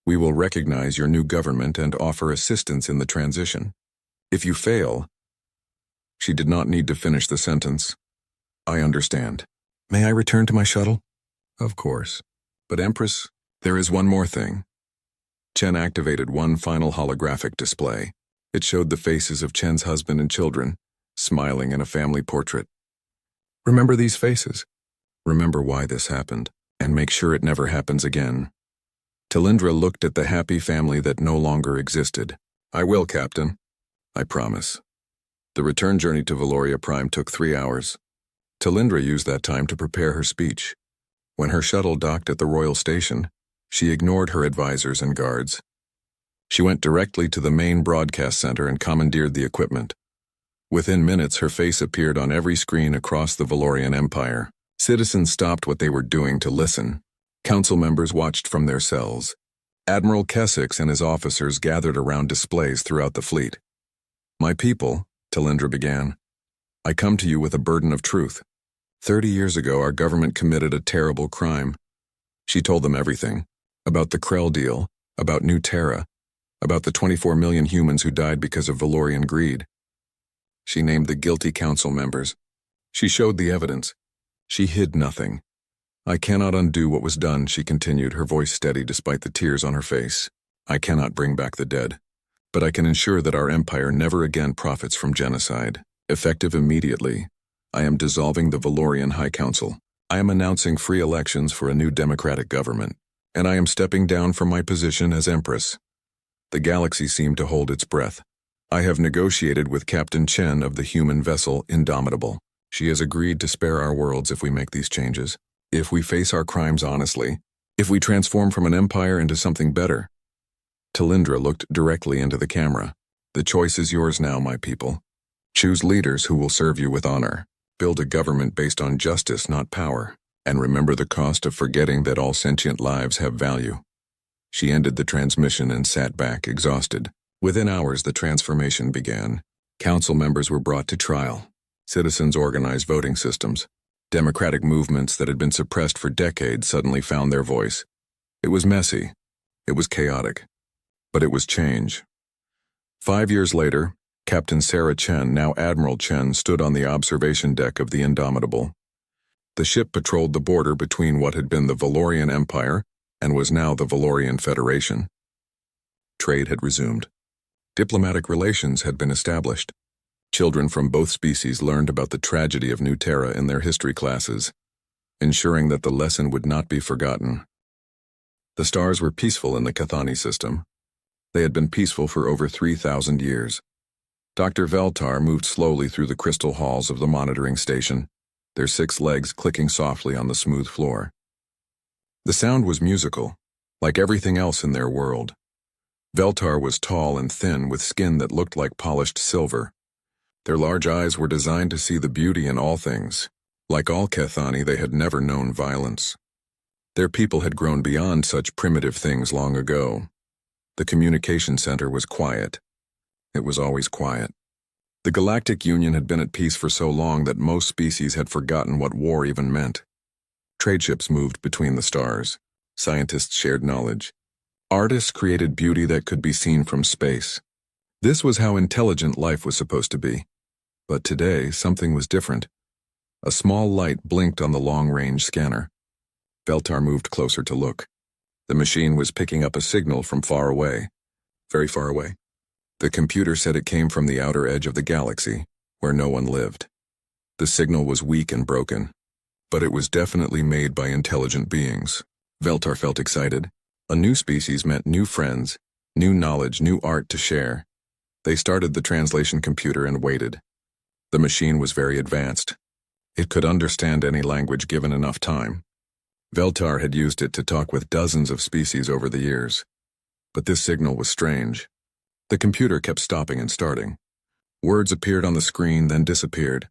we will recognize your new government and offer assistance in the transition. If you fail... She did not need to finish the sentence. I understand. May I return to my shuttle? Of course. But Empress, there is one more thing. Chen activated one final holographic display. It showed the faces of Chen's husband and children, smiling in a family portrait. Remember these faces. Remember why this happened, and make sure it never happens again. Talindra looked at the happy family that no longer existed. I will, Captain. I promise. The return journey to Valoria Prime took 3 hours. Talindra used that time to prepare her speech. When her shuttle docked at the Royal Station, she ignored her advisors and guards. She went directly to the main broadcast center and commandeered the equipment. Within minutes, her face appeared on every screen across the Valorian Empire. Citizens stopped what they were doing to listen. Council members watched from their cells. Admiral Kessex and his officers gathered around displays throughout the fleet. My people, Talindra began, I come to you with a burden of truth. 30 years ago, our government committed a terrible crime. She told them everything. About the Krell deal, about New Terra, about the 24 million humans who died because of Valorian greed. She named the guilty council members. She showed the evidence. She hid nothing. I cannot undo what was done, she continued, her voice steady despite the tears on her face. I cannot bring back the dead. but I can ensure that our empire never again profits from genocide. Effective immediately, I am dissolving the Valorian High Council. I am announcing free elections for a new democratic government, and I am stepping down from my position as Empress. The galaxy seemed to hold its breath. I have negotiated with Captain Chen of the human vessel Indomitable. She has agreed to spare our worlds if we make these changes, if we face our crimes honestly, if we transform from an empire into something better. Talindra looked directly into the camera. The choice is yours now, my people. Choose leaders who will serve you with honor. Build a government based on justice, not power. And remember the cost of forgetting that all sentient lives have value. She ended the transmission and sat back, exhausted. Within hours, the transformation began. Council members were brought to trial. Citizens organized voting systems. Democratic movements that had been suppressed for decades suddenly found their voice. It was messy. It was chaotic. But it was change. 5 years later, Captain Sarah Chen, now Admiral Chen, stood on the observation deck of the Indomitable. The ship patrolled the border between what had been the Valorian Empire and was now the Valorian Federation. Trade had resumed. Diplomatic relations had been established. Children from both species learned about the tragedy of New Terra in their history classes, ensuring that the lesson would not be forgotten. The stars were peaceful in the Cathani system. They had been peaceful for over 3,000 years. Dr. Veltar moved slowly through the crystal halls of the monitoring station, their 6 legs clicking softly on the smooth floor. The sound was musical, like everything else in their world. Veltar was tall and thin with skin that looked like polished silver. Their large eyes were designed to see the beauty in all things. Like all Cathani, they had never known violence. Their people had grown beyond such primitive things long ago. The communication center was quiet. It was always quiet. The Galactic Union had been at peace for so long that most species had forgotten what war even meant. Trade ships moved between the stars. Scientists shared knowledge. Artists created beauty that could be seen from space. This was how intelligent life was supposed to be. But today, something was different. A small light blinked on the long-range scanner. Veltar moved closer to look. The machine was picking up a signal from far away. Very far away. The computer said it came from the outer edge of the galaxy, where no one lived. The signal was weak and broken, but it was definitely made by intelligent beings. Veltar felt excited. A new species meant new friends, new knowledge, new art to share. They started the translation computer and waited. The machine was very advanced. It could understand any language given enough time. Veltar had used it to talk with dozens of species over the years. But this signal was strange. The computer kept stopping and starting. Words appeared on the screen, then disappeared.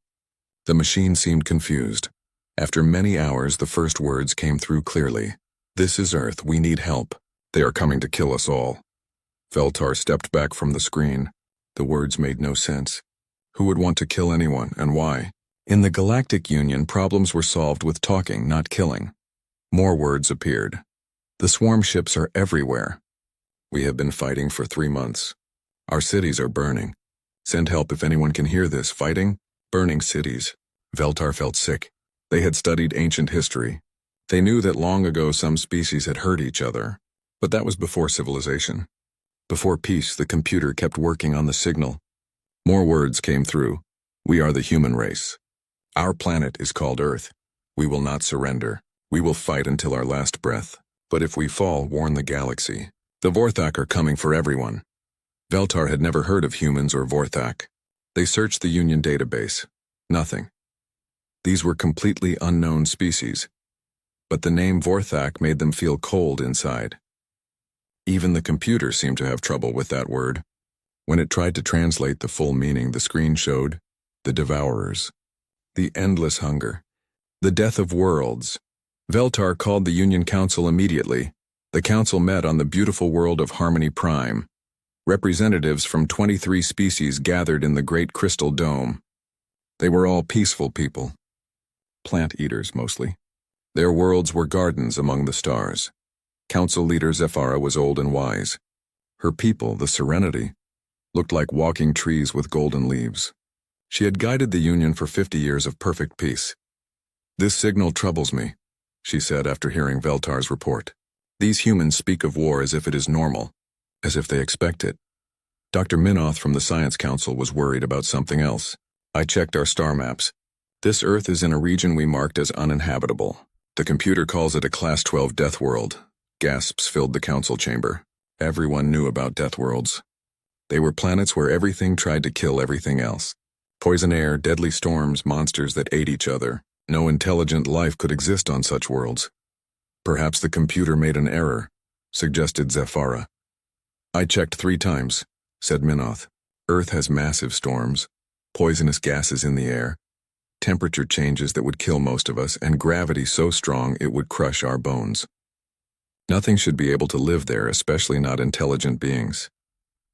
The machine seemed confused. After many hours, the first words came through clearly. "This is Earth. We need help. They are coming to kill us all." Veltar stepped back from the screen. The words made no sense. Who would want to kill anyone, and why? In the Galactic Union, problems were solved with talking, not killing. More words appeared. "The swarm ships are everywhere. We have been fighting for 3 months. Our cities are burning. Send help if anyone can hear this. Fighting, burning cities." Veltar felt sick. They had studied ancient history. They knew that long ago some species had hurt each other, but that was before civilization. Before peace, the computer kept working on the signal. More words came through. "We are the human race. Our planet is called Earth. We will not surrender. We will fight until our last breath. But if we fall, warn the galaxy. The Vorthak are coming for everyone." Veltar had never heard of humans or Vorthak. They searched the Union database. Nothing. These were completely unknown species. But the name Vorthak made them feel cold inside. Even the computer seemed to have trouble with that word. When it tried to translate the full meaning, the screen showed the Devourers, the endless hunger, the death of worlds. Veltar called the Union Council immediately. The council met on the beautiful world of Harmony Prime. Representatives from 23 species gathered in the Great Crystal Dome. They were all peaceful people. Plant eaters, mostly. Their worlds were gardens among the stars. Council leader Zephyra was old and wise. Her people, the Serenity, looked like walking trees with golden leaves. She had guided the Union for 50 years of perfect peace. "This signal troubles me," she said after hearing Veltar's report. "These humans speak of war as if it is normal, as if they expect it. Dr. Minoth from the Science Council was worried about something else. I checked our star maps. This Earth is in a region we marked as uninhabitable. The computer calls it a Class 12 death world. Gasps filled the council chamber. Everyone knew about death worlds. They were planets where everything tried to kill everything else. Poison air, deadly storms, monsters that ate each other. No intelligent life could exist on such worlds. Perhaps the computer made an error, suggested Zephyra. I checked 3 times, said Minoth. Earth has massive storms, poisonous gases in the air, temperature changes that would kill most of us, and gravity so strong it would crush our bones. Nothing should be able to live there, especially not intelligent beings.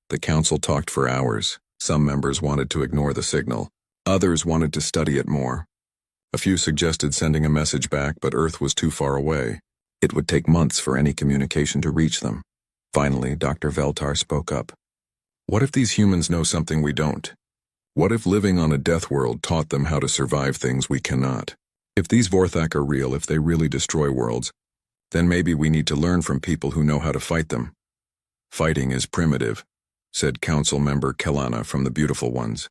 The council talked for hours. Some members wanted to ignore the signal. Others wanted to study it more. A few suggested sending a message back, but Earth was too far away. It would take months for any communication to reach them. Finally, Dr. Veltar spoke up. What if these humans know something we don't? What if living on a death world taught them how to survive things we cannot? If these Vorthak are real, if they really destroy worlds, then maybe we need to learn from people who know how to fight them. Fighting is primitive, said Council Member Kelana from the Beautiful Ones.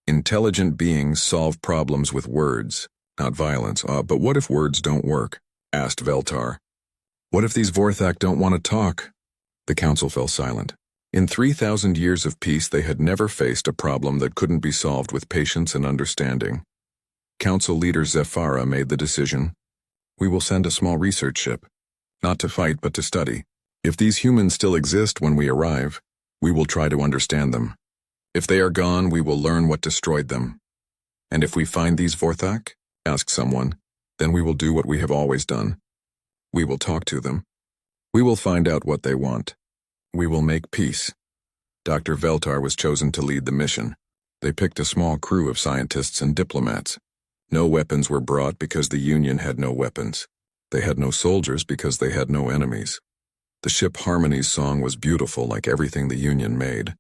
Intelligent beings solve problems with words, not violence. But what if words don't work? Asked Veltar. What if these Vorthak don't want to talk? The council fell silent. In 3,000 years of peace, they had never faced a problem that couldn't be solved with patience and understanding. Council leader Zephyra made the decision. We will send a small research ship, not to fight but to study. If these humans still exist when we arrive, we will try to understand them. If they are gone, we will learn what destroyed them. And if we find these Vorthak, asked someone, then we will do what we have always done. We will talk to them. We will find out what they want. We will make peace. Dr. Veltar was chosen to lead the mission. They picked a small crew of scientists and diplomats. No weapons were brought because the Union had no weapons. They had no soldiers because they had no enemies. The ship Harmony's song was beautiful like everything the Union made.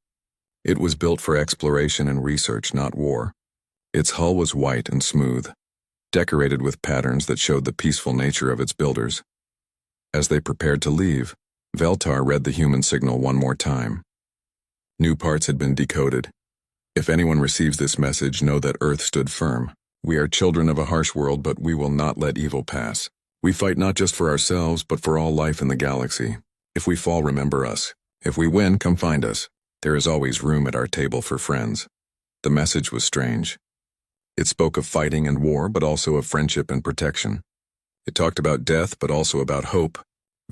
It was built for exploration and research, not war. Its hull was white and smooth, decorated with patterns that showed the peaceful nature of its builders. As they prepared to leave, Veltar read the human signal one more time. New parts had been decoded. If anyone receives this message, know that Earth stood firm. We are children of a harsh world, but we will not let evil pass. We fight not just for ourselves, but for all life in the galaxy. If we fall, remember us. If we win, come find us. There is always room at our table for friends. The message was strange. It spoke of fighting and war, but also of friendship and protection. It talked about death, but also about hope.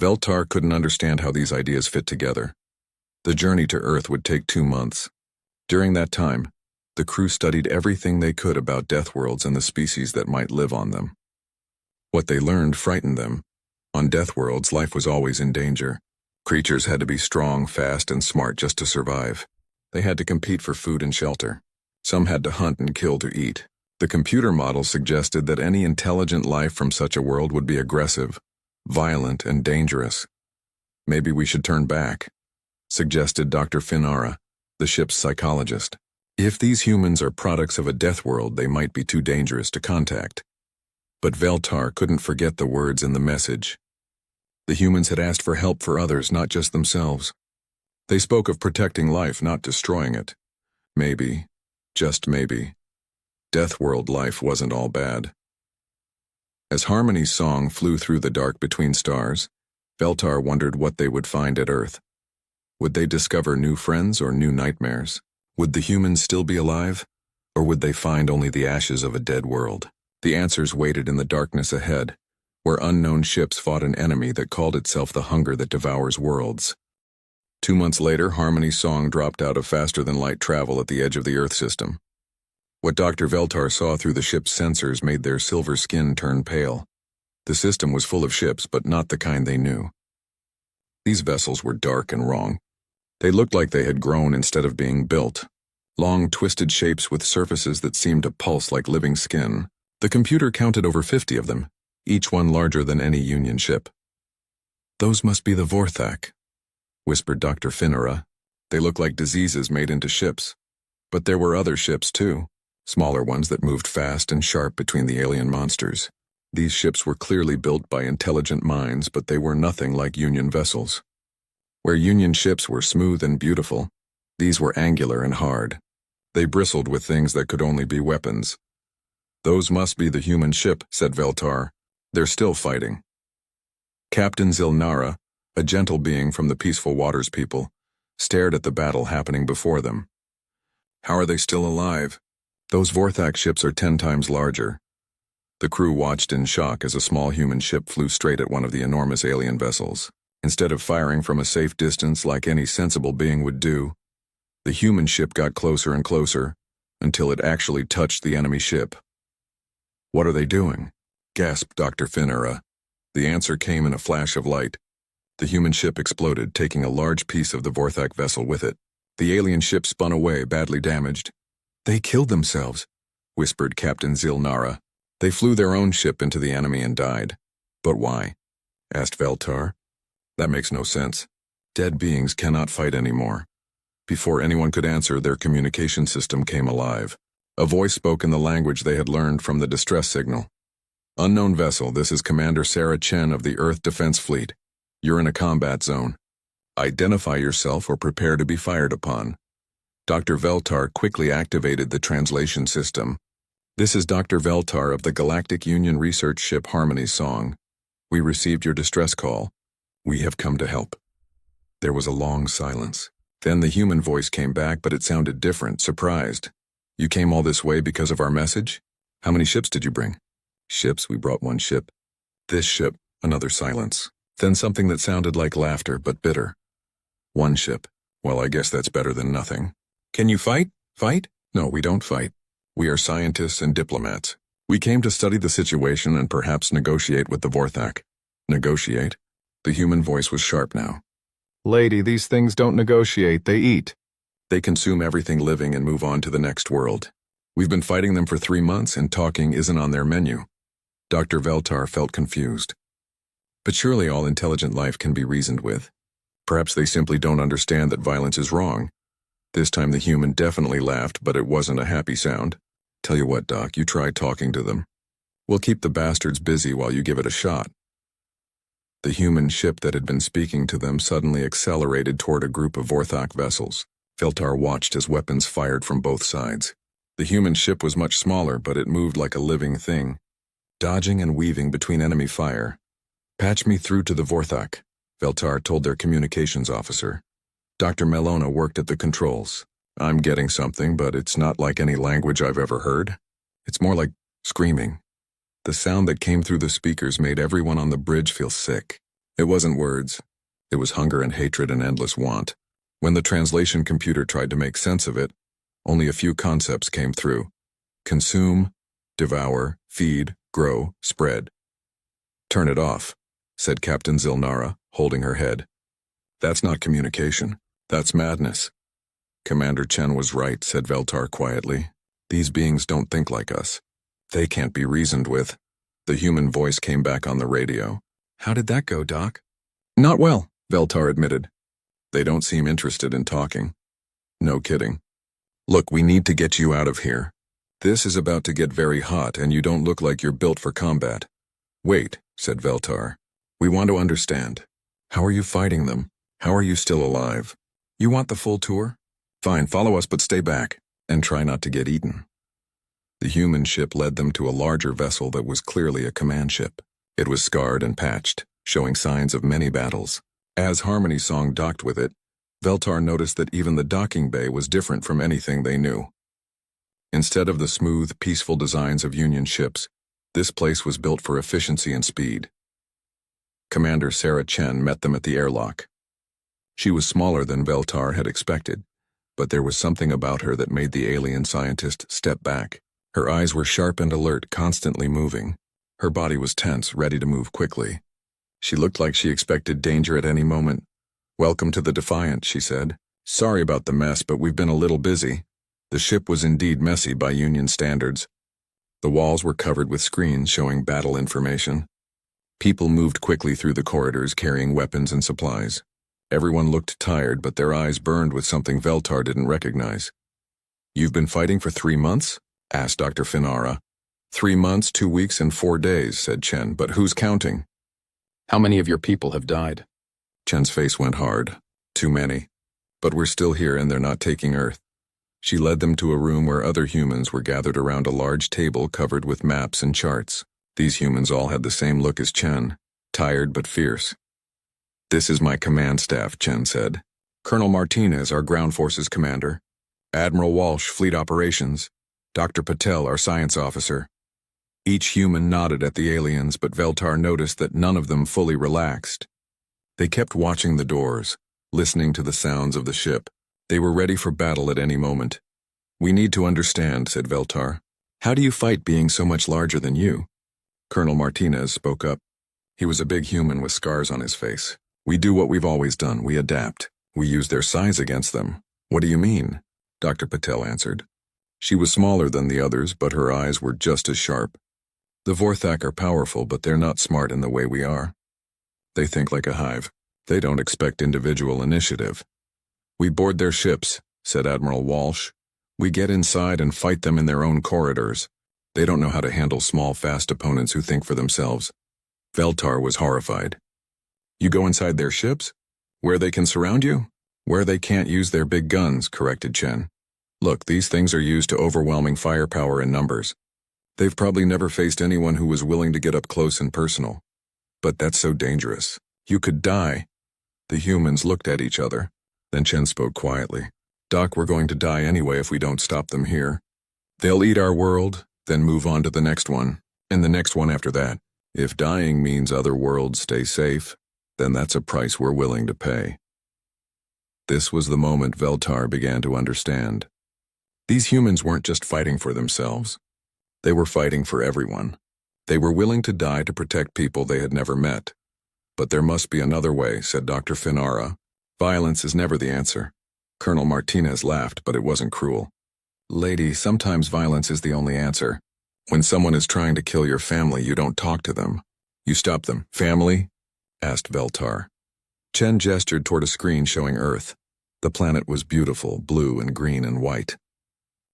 Veltar couldn't understand how these ideas fit together. The journey to Earth would take 2 months. During that time, the crew studied everything they could about death worlds and the species that might live on them. What they learned frightened them. On death worlds, life was always in danger. Creatures had to be strong, fast, and smart just to survive. They had to compete for food and shelter. Some had to hunt and kill to eat. The computer model suggested that any intelligent life from such a world would be aggressive, violent, and dangerous. Maybe we should turn back, suggested Dr. Finara, the ship's psychologist. If these humans are products of a death world, they might be too dangerous to contact. But Veltar couldn't forget the words in the message. The humans had asked for help for others, not just themselves. They spoke of protecting life, not destroying it. Maybe, just maybe, death world life wasn't all bad. As Harmony's song flew through the dark between stars, Veltar wondered what they would find at Earth. Would they discover new friends or new nightmares? Would the humans still be alive? Or would they find only the ashes of a dead world? The answers waited in the darkness ahead, where unknown ships fought an enemy that called itself the hunger that devours worlds. 2 months later, Harmony's song dropped out of faster-than-light travel at the edge of the Earth system. What Dr. Veltar saw through the ship's sensors made their silver skin turn pale. The system was full of ships, but not the kind they knew. These vessels were dark and wrong. They looked like they had grown instead of being built. Long, twisted shapes with surfaces that seemed to pulse like living skin. The computer counted over 50 of them, each one larger than any Union ship. Those must be the Vorthak, whispered Dr. Finara. They look like diseases made into ships. But there were other ships, too. Smaller ones that moved fast and sharp between the alien monsters. These ships were clearly built by intelligent minds, but they were nothing like Union vessels. Where Union ships were smooth and beautiful, These were angular and hard. They bristled with things that could only be weapons. "Those must be the human ship," said Veltar. "They're still fighting." Captain Zilnara, a gentle being from the Peaceful Waters people, stared at the battle happening before them. "How are they still alive? Those Vorthak ships are 10 times larger." The crew watched in shock as a small human ship flew straight at one of the enormous alien vessels. Instead of firing from a safe distance like any sensible being would do, the human ship got closer and closer until it actually touched the enemy ship. "What are they doing?" gasped Dr. Finara. The answer came in a flash of light. The human ship exploded, taking a large piece of the Vorthak vessel with it. The alien ship spun away, badly damaged. "They killed themselves," whispered Captain Zilnara. "They flew their own ship into the enemy and died." "But why?" asked Veltar. "That makes no sense. Dead beings cannot fight anymore." Before anyone could answer, their communication system came alive. A voice spoke in the language they had learned from the distress signal. "Unknown vessel, this is Commander Sarah Chen of the Earth Defense Fleet. You're in a combat zone. Identify yourself or prepare to be fired upon." Dr. Veltar quickly activated the translation system. "This is Dr. Veltar of the Galactic Union research ship Harmony Song. We received your distress call. We have come to help." There was a long silence. Then the human voice came back, but it sounded different, surprised. "You came all this way because of our message? How many ships did you bring?" "Ships? We brought 1 ship." "This ship." Another silence. Then something that sounded like laughter, but bitter. "1 ship. Well, I guess that's better than nothing." "Can you fight? Fight?" "No, we don't fight. We are scientists and diplomats. We came to study the situation and perhaps negotiate with the Vorthak." "Negotiate?" The human voice was sharp now. "Lady, these things don't negotiate, they eat. They consume everything living and move on to the next world. We've been fighting them for 3 months and talking isn't on their menu." Dr. Veltar felt confused. "But surely all intelligent life can be reasoned with. Perhaps they simply don't understand that violence is wrong." This time the human definitely laughed, but it wasn't a happy sound. "Tell you what, Doc, you try talking to them. We'll keep the bastards busy while you give it a shot." The human ship that had been speaking to them suddenly accelerated toward a group of Vorthak vessels. Veltar watched as weapons fired from both sides. The human ship was much smaller, but it moved like a living thing, dodging and weaving between enemy fire. "Patch me through to the Vorthak," Veltar told their communications officer. Dr. Melona worked at the controls. "I'm getting something, but it's not like any language I've ever heard. It's more like screaming." The sound that came through the speakers made everyone on the bridge feel sick. It wasn't words. It was hunger and hatred and endless want. When the translation computer tried to make sense of it, only a few concepts came through. Consume, devour, feed, grow, spread. "Turn it off," said Captain Zilnara, holding her head. "That's not communication. That's madness." "Commander Chen was right," said Veltar quietly. "These beings don't think like us. They can't be reasoned with." The human voice came back on the radio. "How did that go, Doc?" "Not well," Veltar admitted. "They don't seem interested in talking." "No kidding. Look, we need to get you out of here. This is about to get very hot and you don't look like you're built for combat." "Wait," said Veltar. "We want to understand. How are you fighting them? How are you still alive? You want the full tour? Fine, follow us but stay back, and try not to get eaten." The human ship led them to a larger vessel that was clearly a command ship. It was scarred and patched, showing signs of many battles. As Harmony Song docked with it, Veltar noticed that even the docking bay was different from anything they knew. Instead of the smooth, peaceful designs of Union ships, this place was built for efficiency and speed. Commander Sarah Chen met them at the airlock. She was smaller than Veltar had expected, but there was something about her that made the alien scientist step back. Her eyes were sharp and alert, constantly moving. Her body was tense, ready to move quickly. She looked like she expected danger at any moment. "Welcome to the Defiant," she said. "Sorry about the mess, but we've been a little busy." The ship was indeed messy by Union standards. The walls were covered with screens showing battle information. People moved quickly through the corridors carrying weapons and supplies. Everyone looked tired, but their eyes burned with something Veltar didn't recognize. "You've been fighting for 3 months?" asked Dr. Finara. 3 months, 2 weeks, and 4 days, said Chen, but who's counting? "How many of your people have died?" Chen's face went hard. "Too many. But we're still here and they're not taking Earth. She led them to a room where other humans were gathered around a large table covered with maps and charts. These humans all had the same look as Chen, tired but fierce. "This is my command staff," Chen said. "Colonel Martinez, our ground forces commander. Admiral Walsh, fleet operations. Dr. Patel, our science officer." Each human nodded at the aliens, but Veltar noticed that none of them fully relaxed. They kept watching the doors, listening to the sounds of the ship. They were ready for battle at any moment. "We need to understand," said Veltar. "How do you fight being so much larger than you?" Colonel Martinez spoke up. He was a big human with scars on his face. "We do what we've always done. We adapt. We use their size against them." "What do you mean?" Dr. Patel answered. She was smaller than the others, but her eyes were just as sharp. "The Vorthak are powerful, but they're not smart in the way we are. They think like a hive. They don't expect individual initiative. We board their ships," said Admiral Walsh. "We get inside and fight them in their own corridors. They don't know how to handle small, fast opponents who think for themselves." Veltar was horrified. "You go inside their ships? Where they can surround you?" "Where they can't use their big guns," corrected Chen. "Look, these things are used to overwhelming firepower in numbers. They've probably never faced anyone who was willing to get up close and personal. But that's so dangerous. You could die." The humans looked at each other. Then Chen spoke quietly. "Doc, we're going to die anyway if we don't stop them here. They'll eat our world, then move on to the next one, and the next one after that. If dying means other worlds stay safe, then that's a price we're willing to pay." This was the moment Veltar began to understand. These humans weren't just fighting for themselves. They were fighting for everyone. They were willing to die to protect people they had never met. "But there must be another way," said Dr. Finara. "Violence is never the answer." Colonel Martinez laughed, but it wasn't cruel. "Lady, sometimes violence is the only answer. When someone is trying to kill your family, you don't talk to them. You stop them." "Family?" asked Veltar. Chen gestured toward a screen showing Earth. The planet was beautiful, blue and green and white.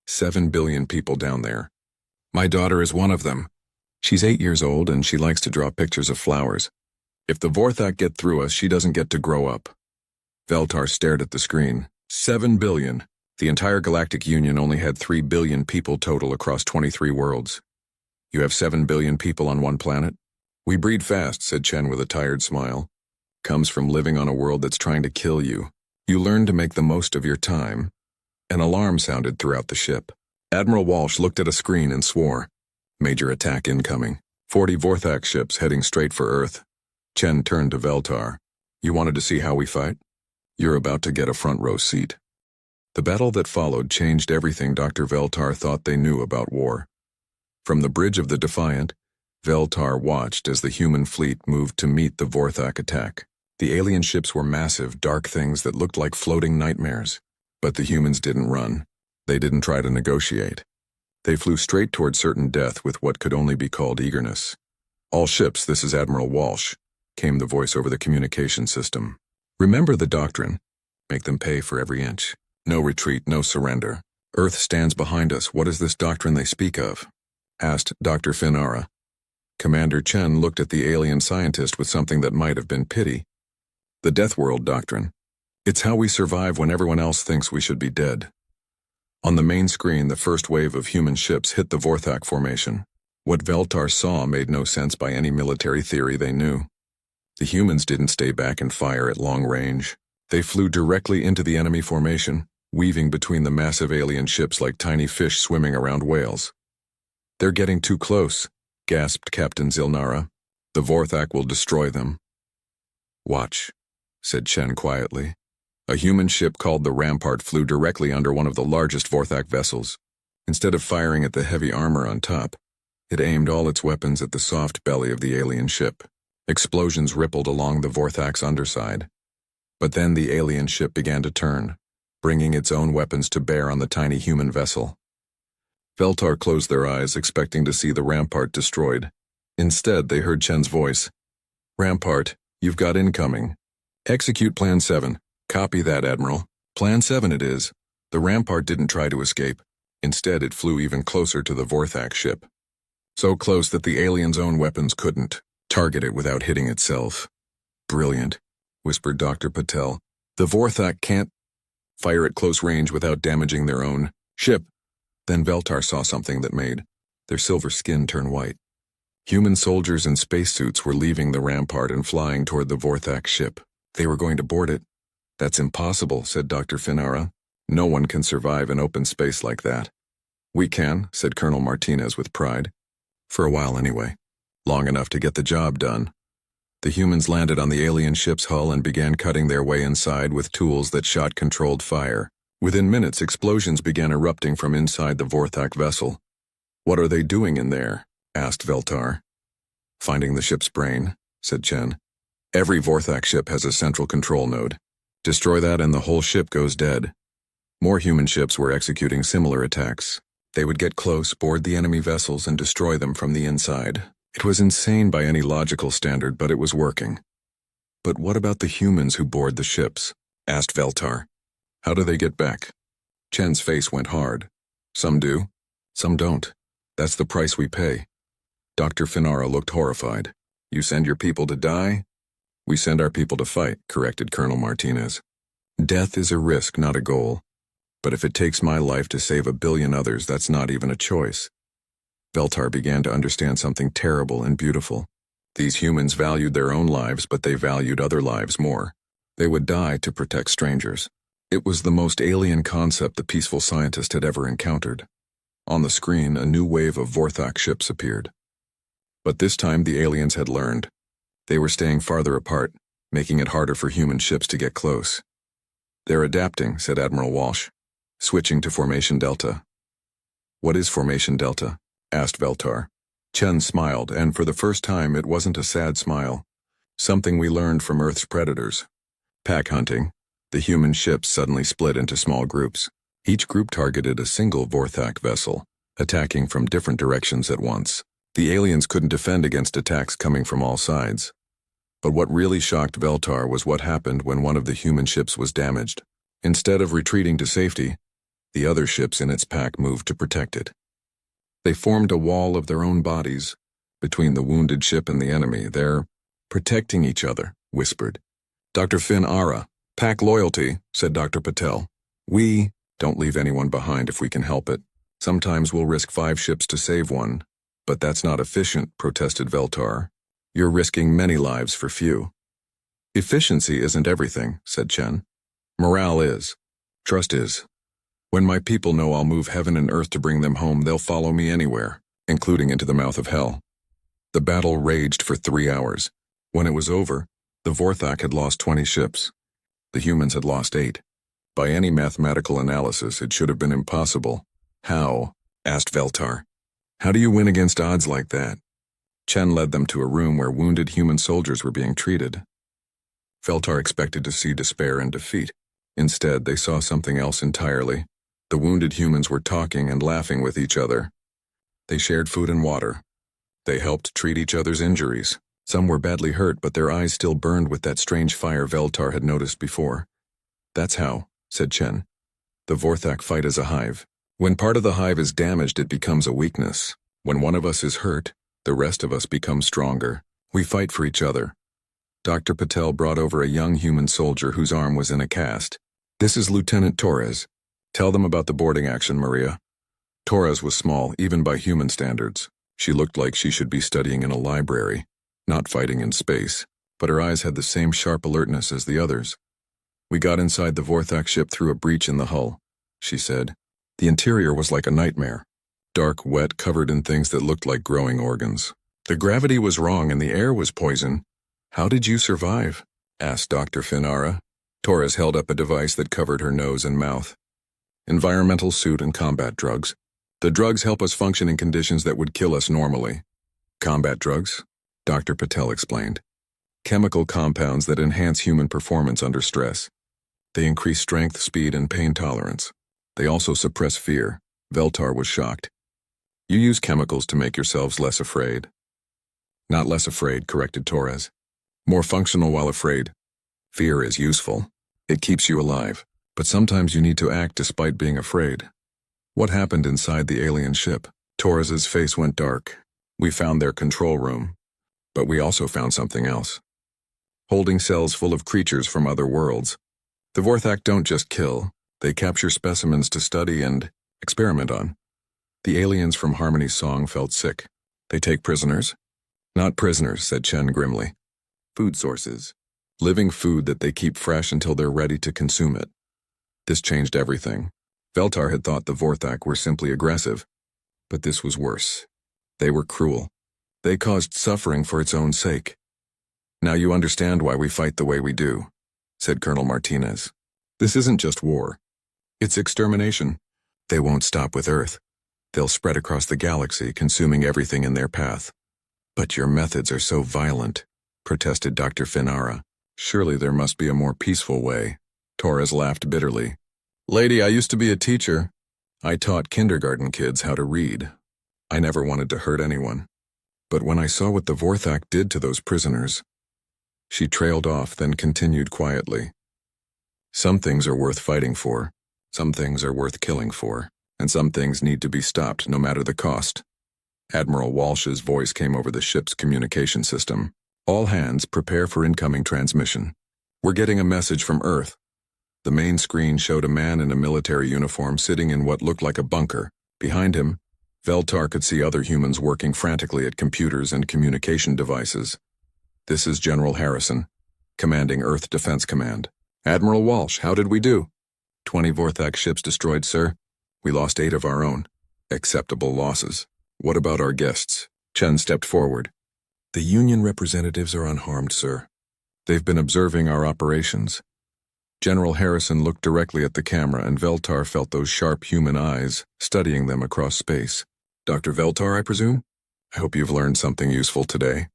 7 billion people down there. My daughter is one of them. She's 8 years old and she likes to draw pictures of flowers. If the Vorthak get through us, she doesn't get to grow up." Veltar stared at the screen. 7 billion. The entire Galactic Union only had 3 billion people total across 23 worlds. You have 7 billion people on one planet? "We breed fast," said Chen with a tired smile. "Comes from living on a world that's trying to kill you. You learn to make the most of your time." An alarm sounded throughout the ship. Admiral Walsh looked at a screen and swore. "Major attack incoming. 40 Vorthak ships heading straight for Earth." Chen turned to Veltar. "You wanted to see how we fight? You're about to get a front row seat." The battle that followed changed everything Dr. Veltar thought they knew about war. From the bridge of the Defiant, Veltar watched as the human fleet moved to meet the Vorthak attack. The alien ships were massive, dark things that looked like floating nightmares. But the humans didn't run. They didn't try to negotiate. They flew straight toward certain death with what could only be called eagerness. "All ships, this is Admiral Walsh," came the voice over the communication system. "Remember the doctrine. Make them pay for every inch. No retreat, no surrender. Earth stands behind us. What is this doctrine they speak of?" asked Dr. Finara. Commander Chen looked at the alien scientist with something that might have been pity. "The Death World Doctrine. It's how we survive when everyone else thinks we should be dead." On the main screen, the first wave of human ships hit the Vorthak formation. What Veltar saw made no sense by any military theory they knew. The humans didn't stay back and fire at long range. They flew directly into the enemy formation, weaving between the massive alien ships like tiny fish swimming around whales. "They're getting too close," gasped Captain Zilnara. "The Vorthak will destroy them." "Watch," said Chen quietly. A human ship called the Rampart flew directly under one of the largest Vorthak vessels. Instead of firing at the heavy armor on top, it aimed all its weapons at the soft belly of the alien ship. Explosions rippled along the Vorthak's underside. But then the alien ship began to turn, bringing its own weapons to bear on the tiny human vessel. Veltar closed their eyes, expecting to see the Rampart destroyed. Instead, they heard Chen's voice. "Rampart, you've got incoming. Execute Plan 7. Copy that, Admiral." "Plan 7 it is." The Rampart didn't try to escape. Instead, it flew even closer to the Vorthak ship. So close that the alien's own weapons couldn't target it without hitting itself. "Brilliant," whispered Dr. Patel. "The Vorthak can't..." Fire at close range without damaging their own ship. Then Veltar saw something that made their silver skin turn white. Human soldiers in spacesuits were leaving the rampart and flying toward the Vorthak ship. They were going to board it. That's impossible, said Dr. Finara. No one can survive in open space like that. We can, said Colonel Martinez with pride. For a while anyway. Long enough to get the job done. The humans landed on the alien ship's hull and began cutting their way inside with tools that shot controlled fire. Within minutes, explosions began erupting from inside the Vorthak vessel. What are they doing in there? Asked Veltar. Finding the ship's brain, said Chen. Every Vorthak ship has a central control node. Destroy that and the whole ship goes dead. More human ships were executing similar attacks. They would get close, board the enemy vessels, and destroy them from the inside. It was insane by any logical standard, but it was working. But what about the humans who board the ships? Asked Veltar. How do they get back? Chen's face went hard. Some do, some don't. That's the price we pay. Dr. Finara looked horrified. You send your people to die? We send our people to fight, corrected Colonel Martinez. Death is a risk, not a goal. But if it takes my life to save 1 billion others, that's not even a choice. Veltar began to understand something terrible and beautiful. These humans valued their own lives, but they valued other lives more. They would die to protect strangers. It was the most alien concept the peaceful scientist had ever encountered. On the screen, a new wave of Vorthak ships appeared. But this time the aliens had learned. They were staying farther apart, making it harder for human ships to get close. They're adapting, said Admiral Walsh, switching to Formation Delta. What is Formation Delta? Asked Veltar. Chen smiled, and for the first time it wasn't a sad smile. Something we learned from Earth's predators. Pack hunting. The human ships suddenly split into small groups. Each group targeted a single Vorthak vessel, attacking from different directions at once. The aliens couldn't defend against attacks coming from all sides. But what really shocked Veltar was what happened when one of the human ships was damaged. Instead of retreating to safety, the other ships in its pack moved to protect it. They formed a wall of their own bodies between the wounded ship and the enemy. They're protecting each other, whispered Dr. Finara. Pack loyalty, said Dr. Patel. We don't leave anyone behind if we can help it. Sometimes we'll risk 5 ships to save one. But that's not efficient, protested Veltar. You're risking many lives for few. Efficiency isn't everything, said Chen. Morale is. Trust is. When my people know I'll move heaven and earth to bring them home, they'll follow me anywhere, including into the mouth of hell. The battle raged for 3 hours. When it was over, the Vorthak had lost 20 ships. The humans had lost 8. By any mathematical analysis, it should have been impossible. How? Asked Veltar. How do you win against odds like that? Chen led them to a room where wounded human soldiers were being treated. Veltar expected to see despair and defeat. Instead, they saw something else entirely. The wounded humans were talking and laughing with each other. They shared food and water. They helped treat each other's injuries. Some were badly hurt, but their eyes still burned with that strange fire Veltar had noticed before. That's how, said Chen. The Vorthak fight as a hive. When part of the hive is damaged, it becomes a weakness. When one of us is hurt, the rest of us become stronger. We fight for each other. Dr. Patel brought over a young human soldier whose arm was in a cast. This is Lieutenant Torres. Tell them about the boarding action, Maria. Torres was small, even by human standards. She looked like she should be studying in a library, not fighting in space, but her eyes had the same sharp alertness as the others. We got inside the Vorthak ship through a breach in the hull, she said. The interior was like a nightmare. Dark, wet, covered in things that looked like growing organs. The gravity was wrong and the air was poison. How did you survive? Asked Dr. Finara. Torres held up a device that covered her nose and mouth. Environmental suit and combat drugs. The drugs help us function in conditions that would kill us normally. Combat drugs? Dr. Patel explained. Chemical compounds that enhance human performance under stress. They increase strength, speed, and pain tolerance. They also suppress fear. Veltar was shocked. You use chemicals to make yourselves less afraid. Not less afraid, corrected Torres. More functional while afraid. Fear is useful. It keeps you alive. But sometimes you need to act despite being afraid. What happened inside the alien ship? Torres's face went dark. We found their control room. But we also found something else. Holding cells full of creatures from other worlds. The Vorthak don't just kill. They capture specimens to study and experiment on. The aliens from Harmony's song felt sick. They take prisoners? Not prisoners, said Chen grimly. Food sources. Living food that they keep fresh until they're ready to consume it. This changed everything. Veltar had thought the Vorthak were simply aggressive. But this was worse. They were cruel. They caused suffering for its own sake. Now you understand why we fight the way we do, said Colonel Martinez. This isn't just war. It's extermination. They won't stop with Earth. They'll spread across the galaxy, consuming everything in their path. But your methods are so violent, protested Dr. Finara. Surely there must be a more peaceful way. Torres laughed bitterly. Lady, I used to be a teacher. I taught kindergarten kids how to read. I never wanted to hurt anyone. But when I saw what the Vorthak did to those prisoners... She trailed off, then continued quietly. Some things are worth fighting for. Some things are worth killing for. And some things need to be stopped, no matter the cost. Admiral Walsh's voice came over the ship's communication system. All hands, prepare for incoming transmission. We're getting a message from Earth. The main screen showed a man in a military uniform sitting in what looked like a bunker. Behind him, Veltar could see other humans working frantically at computers and communication devices. This is General Harrison, commanding Earth Defense Command. Admiral Walsh, how did we do? 20 Vorthak ships destroyed, sir. We lost 8 of our own. Acceptable losses. What about our guests? Chen stepped forward. The Union representatives are unharmed, sir. They've been observing our operations. General Harrison looked directly at the camera, and Veltar felt those sharp human eyes studying them across space. Dr. Veltar, I presume? I hope you've learned something useful today.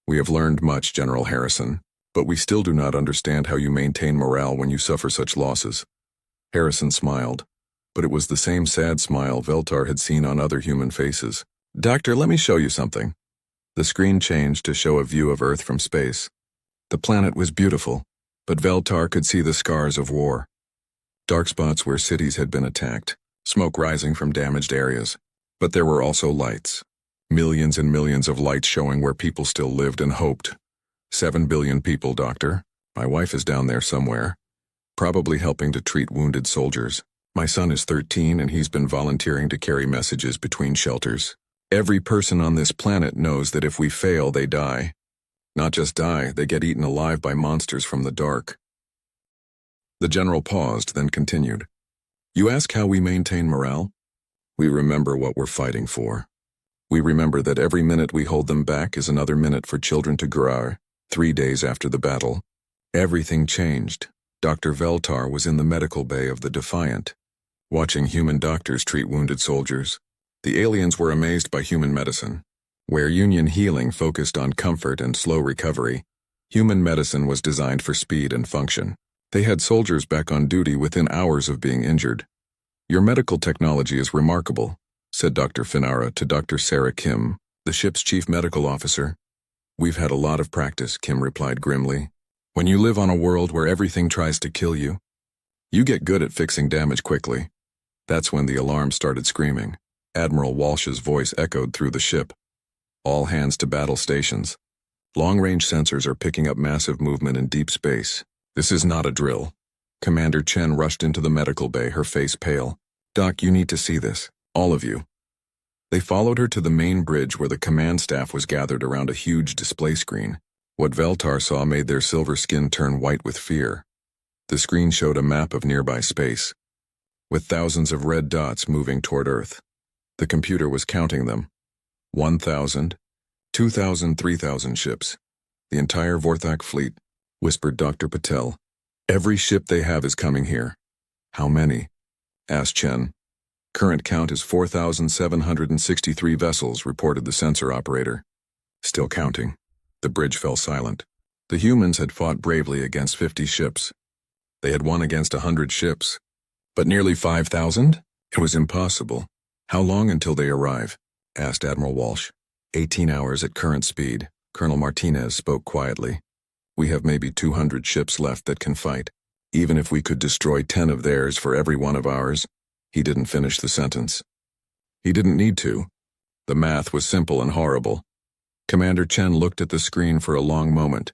We have learned much, General Harrison, but we still do not understand how you maintain morale when you suffer such losses. Harrison smiled, but it was the same sad smile Veltar had seen on other human faces. Doctor, let me show you something. The screen changed to show a view of Earth from space. The planet was beautiful, but Veltar could see the scars of war. Dark spots where cities had been attacked, smoke rising from damaged areas. But there were also lights. Millions and millions of lights showing where people still lived and hoped. 7 billion people, Doctor. My wife is down there somewhere, probably helping to treat wounded soldiers. My son is 13 and he's been volunteering to carry messages between shelters. Every person on this planet knows that if we fail, they die. Not just die, they get eaten alive by monsters from the dark. The general paused, then continued. You ask how we maintain morale? We remember what we're fighting for. We remember that every minute we hold them back is another minute for children to grow. 3 days after the battle, everything changed. Dr. Veltar was in the medical bay of the Defiant, watching human doctors treat wounded soldiers. The aliens were amazed by human medicine. Where Union healing focused on comfort and slow recovery, human medicine was designed for speed and function. They had soldiers back on duty within hours of being injured. Your medical technology is remarkable, said Dr. Finara to Dr. Sarah Kim, the ship's chief medical officer. We've had a lot of practice, Kim replied grimly. When you live on a world where everything tries to kill you, you get good at fixing damage quickly. That's when the alarm started screaming. Admiral Walsh's voice echoed through the ship. All hands to battle stations. Long-range sensors are picking up massive movement in deep space. This is not a drill. Commander Chen rushed into the medical bay, her face pale. Doc, you need to see this. All of you. They followed her to the main bridge where the command staff was gathered around a huge display screen. What Veltar saw made their silver skin turn white with fear. The screen showed a map of nearby space, with thousands of red dots moving toward Earth. The computer was counting them. 1,000, 2,000, 3,000 ships. The entire Vorthak fleet, whispered Dr. Patel. Every ship they have is coming here. How many? Asked Chen. Current count is 4,763 vessels, reported the sensor operator. Still counting. The bridge fell silent. The humans had fought bravely against 50 ships. They had won against 100 ships. But nearly 5,000? It was impossible. How long until they arrive? Asked Admiral Walsh. 18 hours at current speed. Colonel Martinez spoke quietly. We have maybe 200 ships left that can fight. Even if we could destroy 10 of theirs for every one of ours. He didn't finish the sentence. He didn't need to. The math was simple and horrible. Commander Chen looked at the screen for a long moment.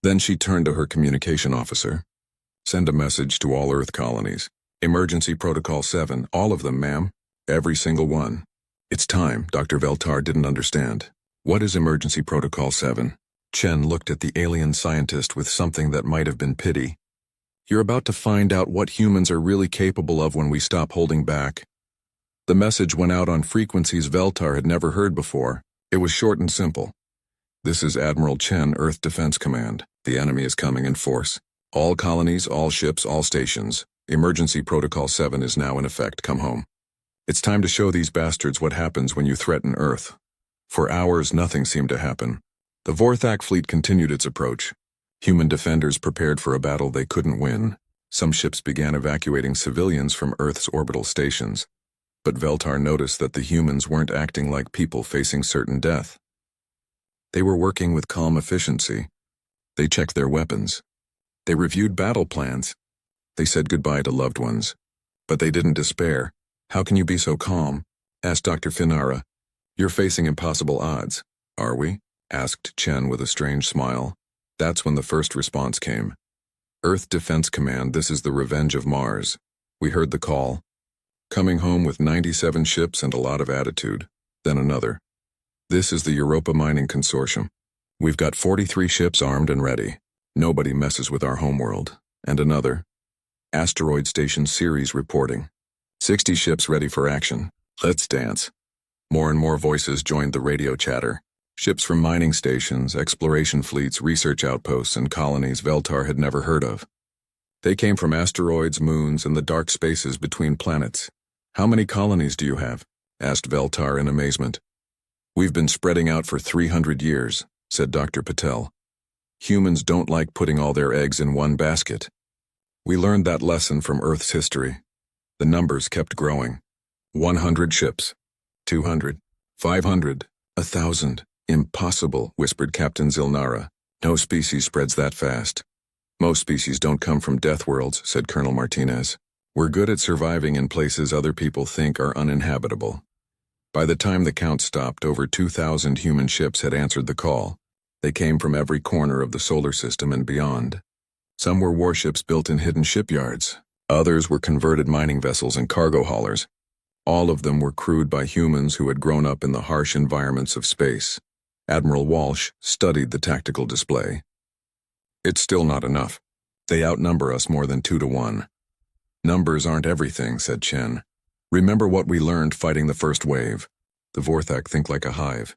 Then she turned to her communication officer. Send a message to all Earth colonies. Emergency Protocol 7, all of them, ma'am. Every single one. It's time, Dr. Veltar didn't understand. What is Emergency Protocol 7? Chen looked at the alien scientist with something that might have been pity. You're about to find out what humans are really capable of when we stop holding back. The message went out on frequencies Veltar had never heard before. It was short and simple. This is Admiral Chen, Earth Defense Command. The enemy is coming in force. All colonies, all ships, all stations. Emergency Protocol 7 is now in effect. Come home. It's time to show these bastards what happens when you threaten Earth. For hours, nothing seemed to happen. The Vorthak fleet continued its approach. Human defenders prepared for a battle they couldn't win. Some ships began evacuating civilians from Earth's orbital stations. But Veltar noticed that the humans weren't acting like people facing certain death. They were working with calm efficiency. They checked their weapons. They reviewed battle plans. They said goodbye to loved ones. But they didn't despair. How can you be so calm? Asked Dr. Finara. You're facing impossible odds. Are we? Asked Chen with a strange smile. That's when the first response came. Earth Defense Command, this is the Revenge of Mars. We heard the call. Coming home with 97 ships and a lot of attitude. Then another. This is the Europa Mining Consortium. We've got 43 ships armed and ready. Nobody messes with our homeworld. And another. Asteroid Station Series reporting. 60 ships ready for action. Let's dance. More and more voices joined the radio chatter. Ships from mining stations, exploration fleets, research outposts, and colonies Veltar had never heard of. They came from asteroids, moons, and the dark spaces between planets. How many colonies do you have? Asked Veltar in amazement. We've been spreading out for 300 years, said Dr. Patel. Humans don't like putting all their eggs in one basket. We learned that lesson from Earth's history. The numbers kept growing. 100 ships. 200. 500. 1,000. Impossible, whispered Captain Zilnara. No species spreads that fast. Most species don't come from death worlds, said Colonel Martinez. We're good at surviving in places other people think are uninhabitable. By the time the count stopped, over 2,000 human ships had answered the call. They came from every corner of the solar system and beyond. Some were warships built in hidden shipyards. Others were converted mining vessels and cargo haulers. All of them were crewed by humans who had grown up in the harsh environments of space. Admiral Walsh studied the tactical display. It's still not enough. They outnumber us more than 2 to 1. Numbers aren't everything, said Chen. Remember what we learned fighting the first wave. The Vorthak think like a hive.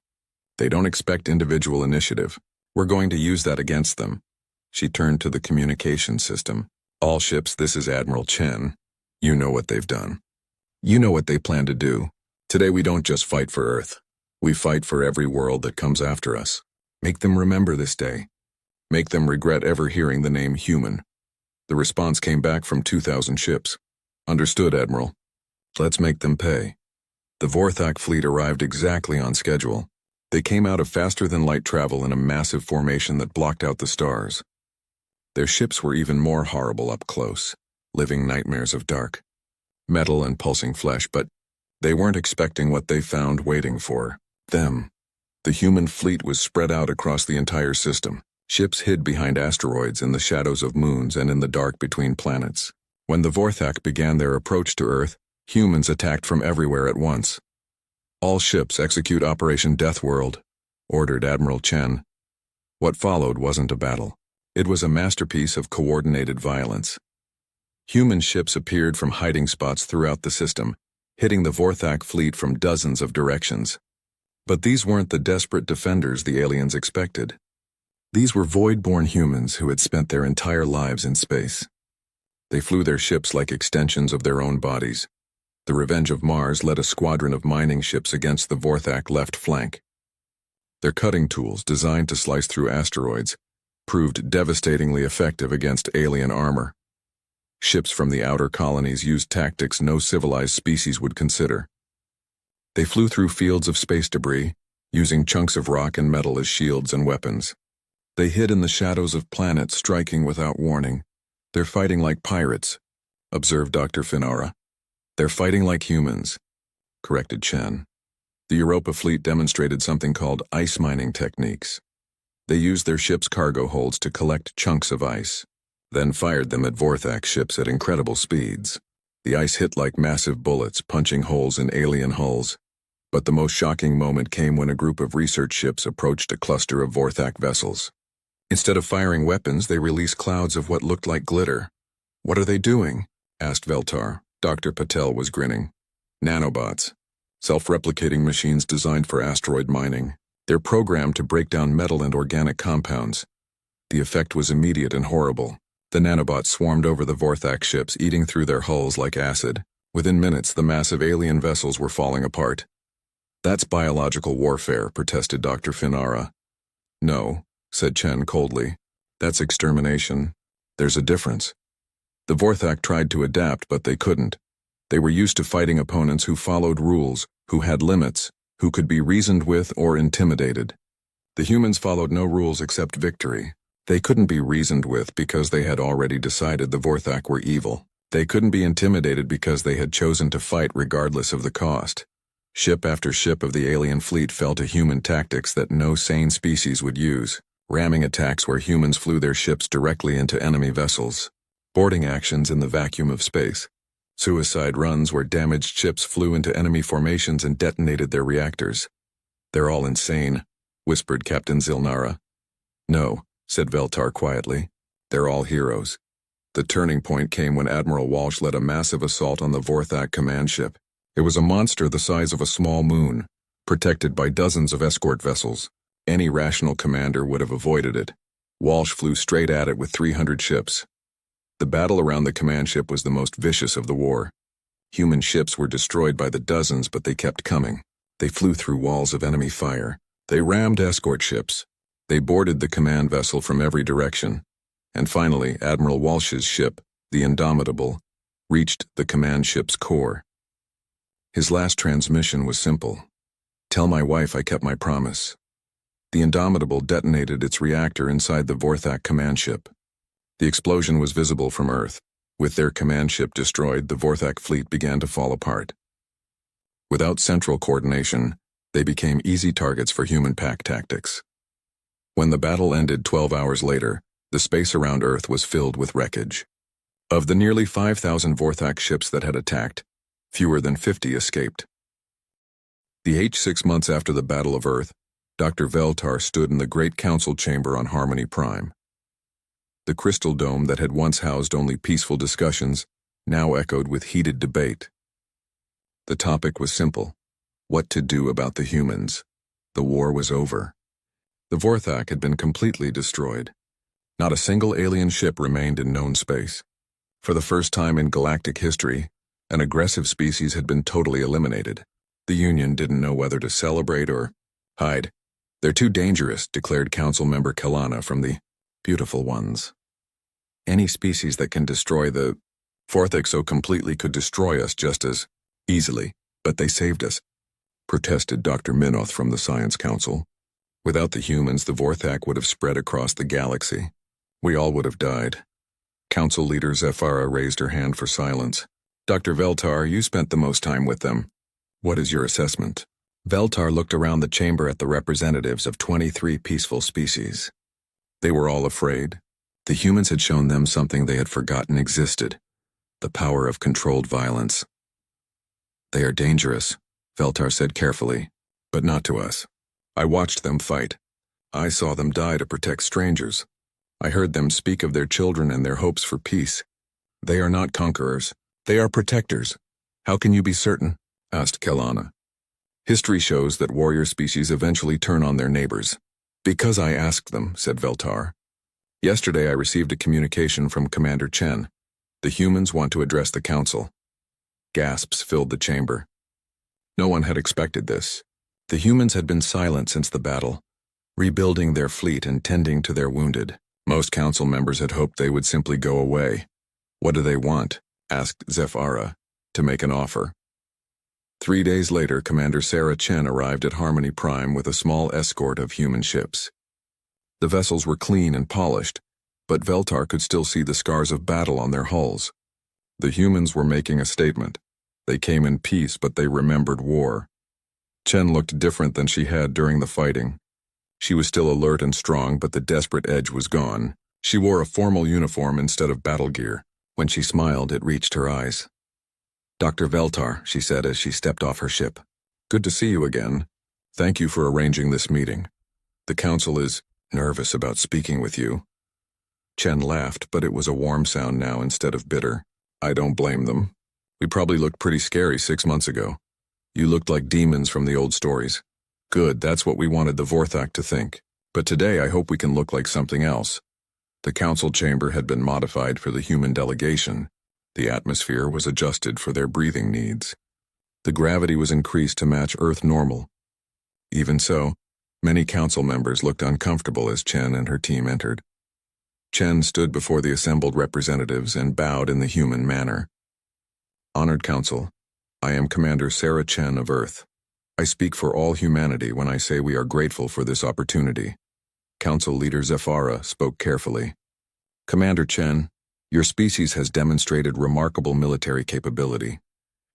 They don't expect individual initiative. We're going to use that against them. She turned to the communication system. All ships, this is Admiral Chen. You know what they've done. You know what they plan to do. Today we don't just fight for Earth. We fight for every world that comes after us. Make them remember this day. Make them regret ever hearing the name human. The response came back from 2,000 ships. Understood, Admiral. Let's make them pay. The Vorthak fleet arrived exactly on schedule. They came out of faster-than-light travel in a massive formation that blocked out the stars. Their ships were even more horrible up close, living nightmares of dark. Metal and pulsing flesh, but they weren't expecting what they found waiting for them. The human fleet was spread out across the entire system. Ships hid behind asteroids in the shadows of moons and in the dark between planets. When the Vorthak began their approach to Earth, humans attacked from everywhere at once. All ships execute Operation Death World, ordered Admiral Chen. What followed wasn't a battle. It was a masterpiece of coordinated violence. Human ships appeared from hiding spots throughout the system, hitting the Vorthak fleet from dozens of directions. But these weren't the desperate defenders the aliens expected. These were void-born humans who had spent their entire lives in space. They flew their ships like extensions of their own bodies. The Revenge of Mars led a squadron of mining ships against the Vorthak left flank. Their cutting tools, designed to slice through asteroids, proved devastatingly effective against alien armor. Ships from the outer colonies used tactics no civilized species would consider. They flew through fields of space debris, using chunks of rock and metal as shields and weapons. They hid in the shadows of planets, striking without warning. They're fighting like pirates, observed Dr. Finara. They're fighting like humans, corrected Chen. The Europa fleet demonstrated something called ice mining techniques. They used their ships' cargo holds to collect chunks of ice, then fired them at Vorthak ships at incredible speeds. The ice hit like massive bullets, punching holes in alien hulls. But the most shocking moment came when a group of research ships approached a cluster of Vorthak vessels. Instead of firing weapons, they released clouds of what looked like glitter. "What are they doing?" asked Veltar. Dr. Patel was grinning. "Nanobots. Self-replicating machines designed for asteroid mining. They're programmed to break down metal and organic compounds." The effect was immediate and horrible. The nanobots swarmed over the Vorthak ships, eating through their hulls like acid. Within minutes, the massive alien vessels were falling apart. "That's biological warfare," protested Dr. Finara. "No," said Chen coldly. "That's extermination. There's a difference." The Vorthak tried to adapt, but they couldn't. They were used to fighting opponents who followed rules, who had limits, who could be reasoned with or intimidated. The humans followed no rules except victory. They couldn't be reasoned with because they had already decided the Vorthak were evil. They couldn't be intimidated because they had chosen to fight regardless of the cost. Ship after ship of the alien fleet fell to human tactics that no sane species would use. Ramming attacks where humans flew their ships directly into enemy vessels. Boarding actions in the vacuum of space. Suicide runs where damaged ships flew into enemy formations and detonated their reactors. "They're all insane," whispered Captain Zilnara. "No," said Veltar quietly. "They're all heroes." The turning point came when Admiral Walsh led a massive assault on the Vorthak command ship. It was a monster the size of a small moon, protected by dozens of escort vessels. Any rational commander would have avoided it. Walsh flew straight at it with 300 ships. The battle around the command ship was the most vicious of the war. Human ships were destroyed by the dozens, but they kept coming. They flew through walls of enemy fire. They rammed escort ships. They boarded the command vessel from every direction. And finally, Admiral Walsh's ship, the Indomitable, reached the command ship's core. His last transmission was simple. "Tell my wife I kept my promise." The Indomitable detonated its reactor inside the Vorthak command ship. The explosion was visible from Earth. With their command ship destroyed, the Vorthak fleet began to fall apart. Without central coordination, they became easy targets for human pack tactics. When the battle ended 12 hours later, the space around Earth was filled with wreckage. Of the nearly 5,000 Vorthak ships that had attacked, fewer than 50 escaped. The 6 months after the Battle of Earth, Dr. Veltar stood in the Great Council Chamber on Harmony Prime. The crystal dome that had once housed only peaceful discussions now echoed with heated debate. The topic was simple: what to do about the humans. The war was over. The Vorthak had been completely destroyed. Not a single alien ship remained in known space. For the first time in galactic history, an aggressive species had been totally eliminated. The Union didn't know whether to celebrate or hide. "They're too dangerous," declared Council Member Kalana from the Beautiful Ones. "Any species that can destroy the Vorthak so completely could destroy us just as easily, but they saved us," protested Dr. Minoth from the Science Council. "Without the humans, the Vorthak would have spread across the galaxy. We all would have died." Council leader Zephyra raised her hand for silence. "Dr. Veltar, you spent the most time with them. What is your assessment?" Veltar looked around the chamber at the representatives of 23 peaceful species. They were all afraid. The humans had shown them something they had forgotten existed: the power of controlled violence. "They are dangerous," Veltar said carefully, "but not to us. I watched them fight. I saw them die to protect strangers. I heard them speak of their children and their hopes for peace. They are not conquerors. They are protectors." "How can you be certain?" asked Kelana. "History shows that warrior species eventually turn on their neighbors." "Because I asked them," said Veltar. "Yesterday I received a communication from Commander Chen. The humans want to address the council." Gasps filled the chamber. No one had expected this. The humans had been silent since the battle, rebuilding their fleet and tending to their wounded. Most council members had hoped they would simply go away. "What do they want?" asked Zephyra, to make an offer. 3 days later, Commander Sarah Chen arrived at Harmony Prime with a small escort of human ships. The vessels were clean and polished, but Veltar could still see the scars of battle on their hulls. The humans were making a statement. They came in peace, but they remembered war. Chen looked different than she had during the fighting. She was still alert and strong, but the desperate edge was gone. She wore a formal uniform instead of battle gear. When she smiled, it reached her eyes. Dr. Veltar, she said as she stepped off her ship. Good to see you again. Thank you for arranging this meeting. The council is nervous about speaking with you. Chen laughed, but it was a warm sound now instead of bitter. I don't blame them. We probably looked pretty scary 6 months ago. You looked like demons from the old stories. Good, that's what we wanted the Vorthak to think. But today I hope we can look like something else. The council chamber had been modified for the human delegation. The atmosphere was adjusted for their breathing needs. The gravity was increased to match Earth normal. Even so, many council members looked uncomfortable as Chen and her team entered. Chen stood before the assembled representatives and bowed in the human manner. Honored Council, I am Commander Sarah Chen of Earth. I speak for all humanity when I say we are grateful for this opportunity. Council Leader Zephyra spoke carefully. Commander Chen, your species has demonstrated remarkable military capability.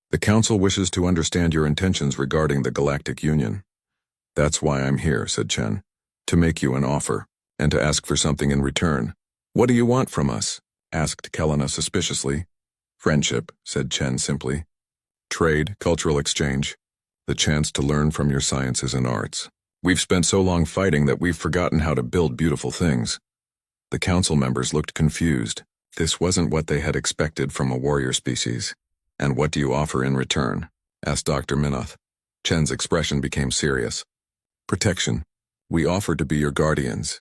The Council wishes to understand your intentions regarding the Galactic Union. That's why I'm here, said Chen, to make you an offer, and to ask for something in return. What do you want from us? Asked Kelena suspiciously. Friendship, said Chen simply. Trade, cultural exchange, the chance to learn from your sciences and arts. We've spent so long fighting that we've forgotten how to build beautiful things. The council members looked confused. This wasn't what they had expected from a warrior species. And what do you offer in return? Asked Dr. Minoth. Chen's expression became serious. Protection. We offer to be your guardians.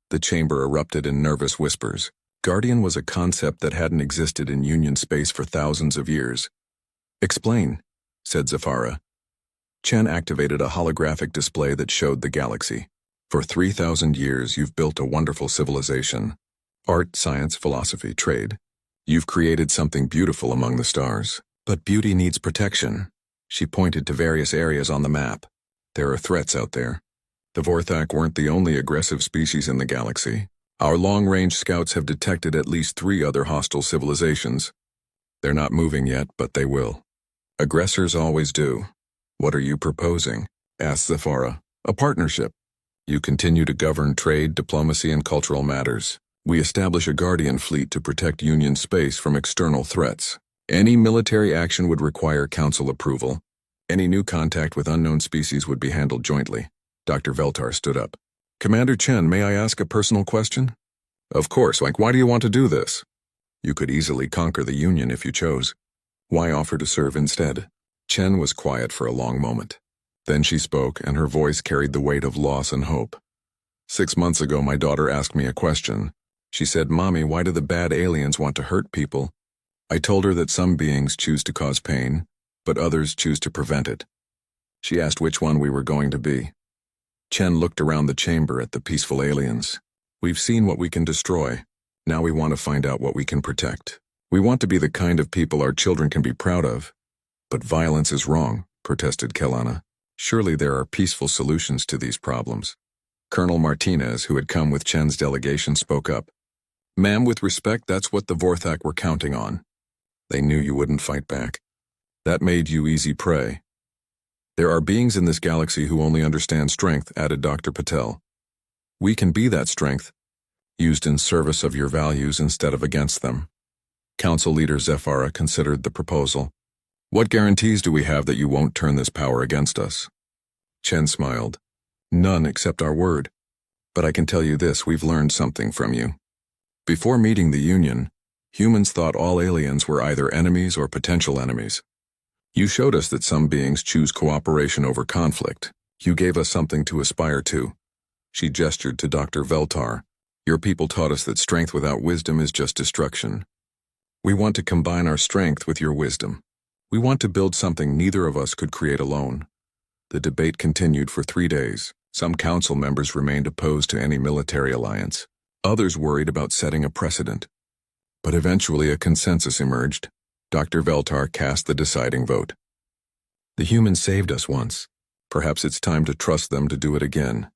The chamber erupted in nervous whispers. Guardian was a concept that hadn't existed in Union space for thousands of years. Explain, said Zephyra. Chen activated a holographic display that showed the galaxy. For 3,000 years, you've built a wonderful civilization. Art, science, philosophy, trade. You've created something beautiful among the stars. But beauty needs protection. She pointed to various areas on the map. There are threats out there. The Vorthak weren't the only aggressive species in the galaxy. Our long-range scouts have detected at least 3 other hostile civilizations. They're not moving yet, but they will. Aggressors always do. What are you proposing? Asked Zephyra. A partnership. You continue to govern trade, diplomacy, and cultural matters. We establish a guardian fleet to protect Union space from external threats. Any military action would require council approval. Any new contact with unknown species would be handled jointly. Dr. Veltar stood up. Commander Chen, may I ask a personal question? Of course, why do you want to do this? You could easily conquer the Union if you chose. Why offer to serve instead? Chen was quiet for a long moment. Then she spoke, and her voice carried the weight of loss and hope. 6 months ago, my daughter asked me a question. She said, Mommy, why do the bad aliens want to hurt people? I told her that some beings choose to cause pain, but others choose to prevent it. She asked which one we were going to be. Chen looked around the chamber at the peaceful aliens. We've seen what we can destroy. Now we want to find out what we can protect. We want to be the kind of people our children can be proud of. But violence is wrong, protested Kelena. Surely there are peaceful solutions to these problems. Colonel Martinez, who had come with Chen's delegation, spoke up. Ma'am, with respect, that's what the Vorthak were counting on. They knew you wouldn't fight back. That made you easy prey. There are beings in this galaxy who only understand strength, added Dr. Patel. We can be that strength, used in service of your values instead of against them. Council Leader Zephyra considered the proposal. What guarantees do we have that you won't turn this power against us? Chen smiled. None except our word. But I can tell you this, we've learned something from you. Before meeting the Union, humans thought all aliens were either enemies or potential enemies. You showed us that some beings choose cooperation over conflict. You gave us something to aspire to. She gestured to Dr. Veltar. Your people taught us that strength without wisdom is just destruction. We want to combine our strength with your wisdom. We want to build something neither of us could create alone. The debate continued for 3 days. Some council members remained opposed to any military alliance. Others worried about setting a precedent. But eventually a consensus emerged. Dr. Veltar cast the deciding vote. The humans saved us once. Perhaps it's time to trust them to do it again.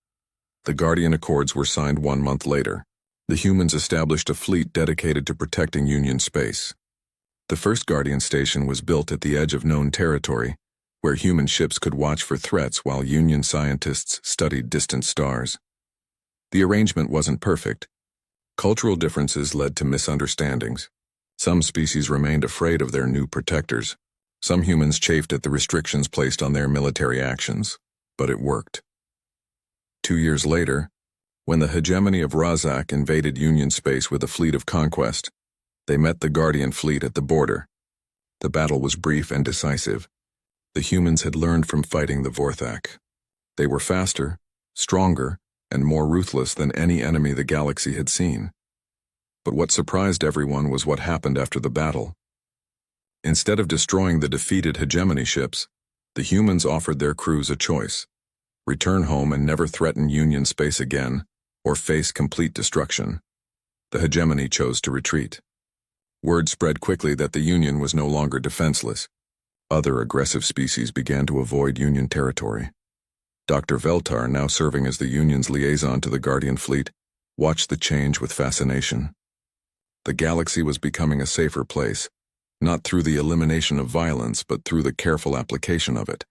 The Guardian Accords were signed 1 month later. The humans established a fleet dedicated to protecting Union space. The first Guardian station was built at the edge of known territory, where human ships could watch for threats while Union scientists studied distant stars. The arrangement wasn't perfect. Cultural differences led to misunderstandings. Some species remained afraid of their new protectors, Some humans chafed at the restrictions placed on their military actions, but it worked. 2 years later, when the hegemony of Razak invaded Union space with a fleet of conquest, they met the Guardian fleet at the border. The battle was brief and decisive. The humans had learned from fighting the Vorthak. They were faster, stronger, and more ruthless than any enemy the galaxy had seen. But what surprised everyone was what happened after the battle. Instead of destroying the defeated hegemony ships, the humans offered their crews a choice: return home and never threaten Union space again, or face complete destruction. The hegemony chose to retreat. Word spread quickly that the Union was no longer defenseless. Other aggressive species began to avoid Union territory. Dr. Veltar, now serving as the Union's liaison to the Guardian fleet, watched the change with fascination. The galaxy was becoming a safer place, not through the elimination of violence, but through the careful application of it.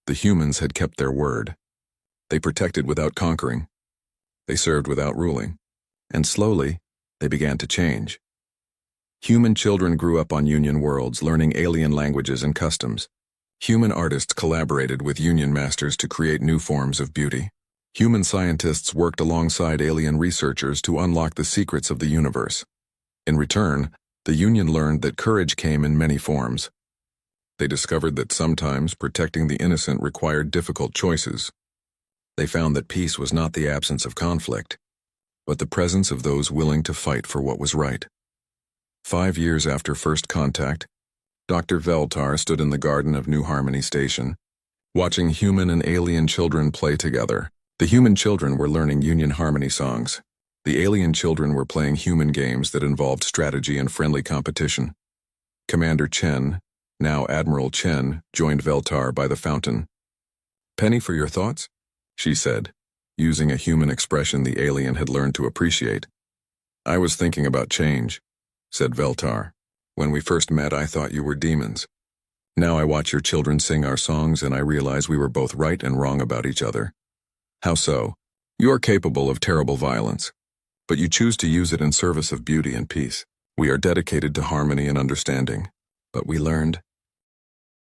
The humans had kept their word. They protected without conquering. They served without ruling. And slowly, they began to change. Human children grew up on Union worlds, learning alien languages and customs. Human artists collaborated with Union masters to create new forms of beauty. Human scientists worked alongside alien researchers to unlock the secrets of the universe. In return, the Union learned that courage came in many forms. They discovered that sometimes protecting the innocent required difficult choices. They found that peace was not the absence of conflict, but the presence of those willing to fight for what was right. 5 years after first contact, Dr. Veltar stood in the garden of New Harmony Station, watching human and alien children play together. The human children were learning Union Harmony songs. The alien children were playing human games that involved strategy and friendly competition. Commander Chen, now Admiral Chen, joined Veltar by the fountain. "Penny for your thoughts?" she said, using a human expression the alien had learned to appreciate. "I was thinking about change," said Veltar. "When we first met, I thought you were demons. Now I watch your children sing our songs and I realize we were both right and wrong about each other." "How so?" "You are capable of terrible violence, but you choose to use it in service of beauty and peace. We are dedicated to harmony and understanding, but we learned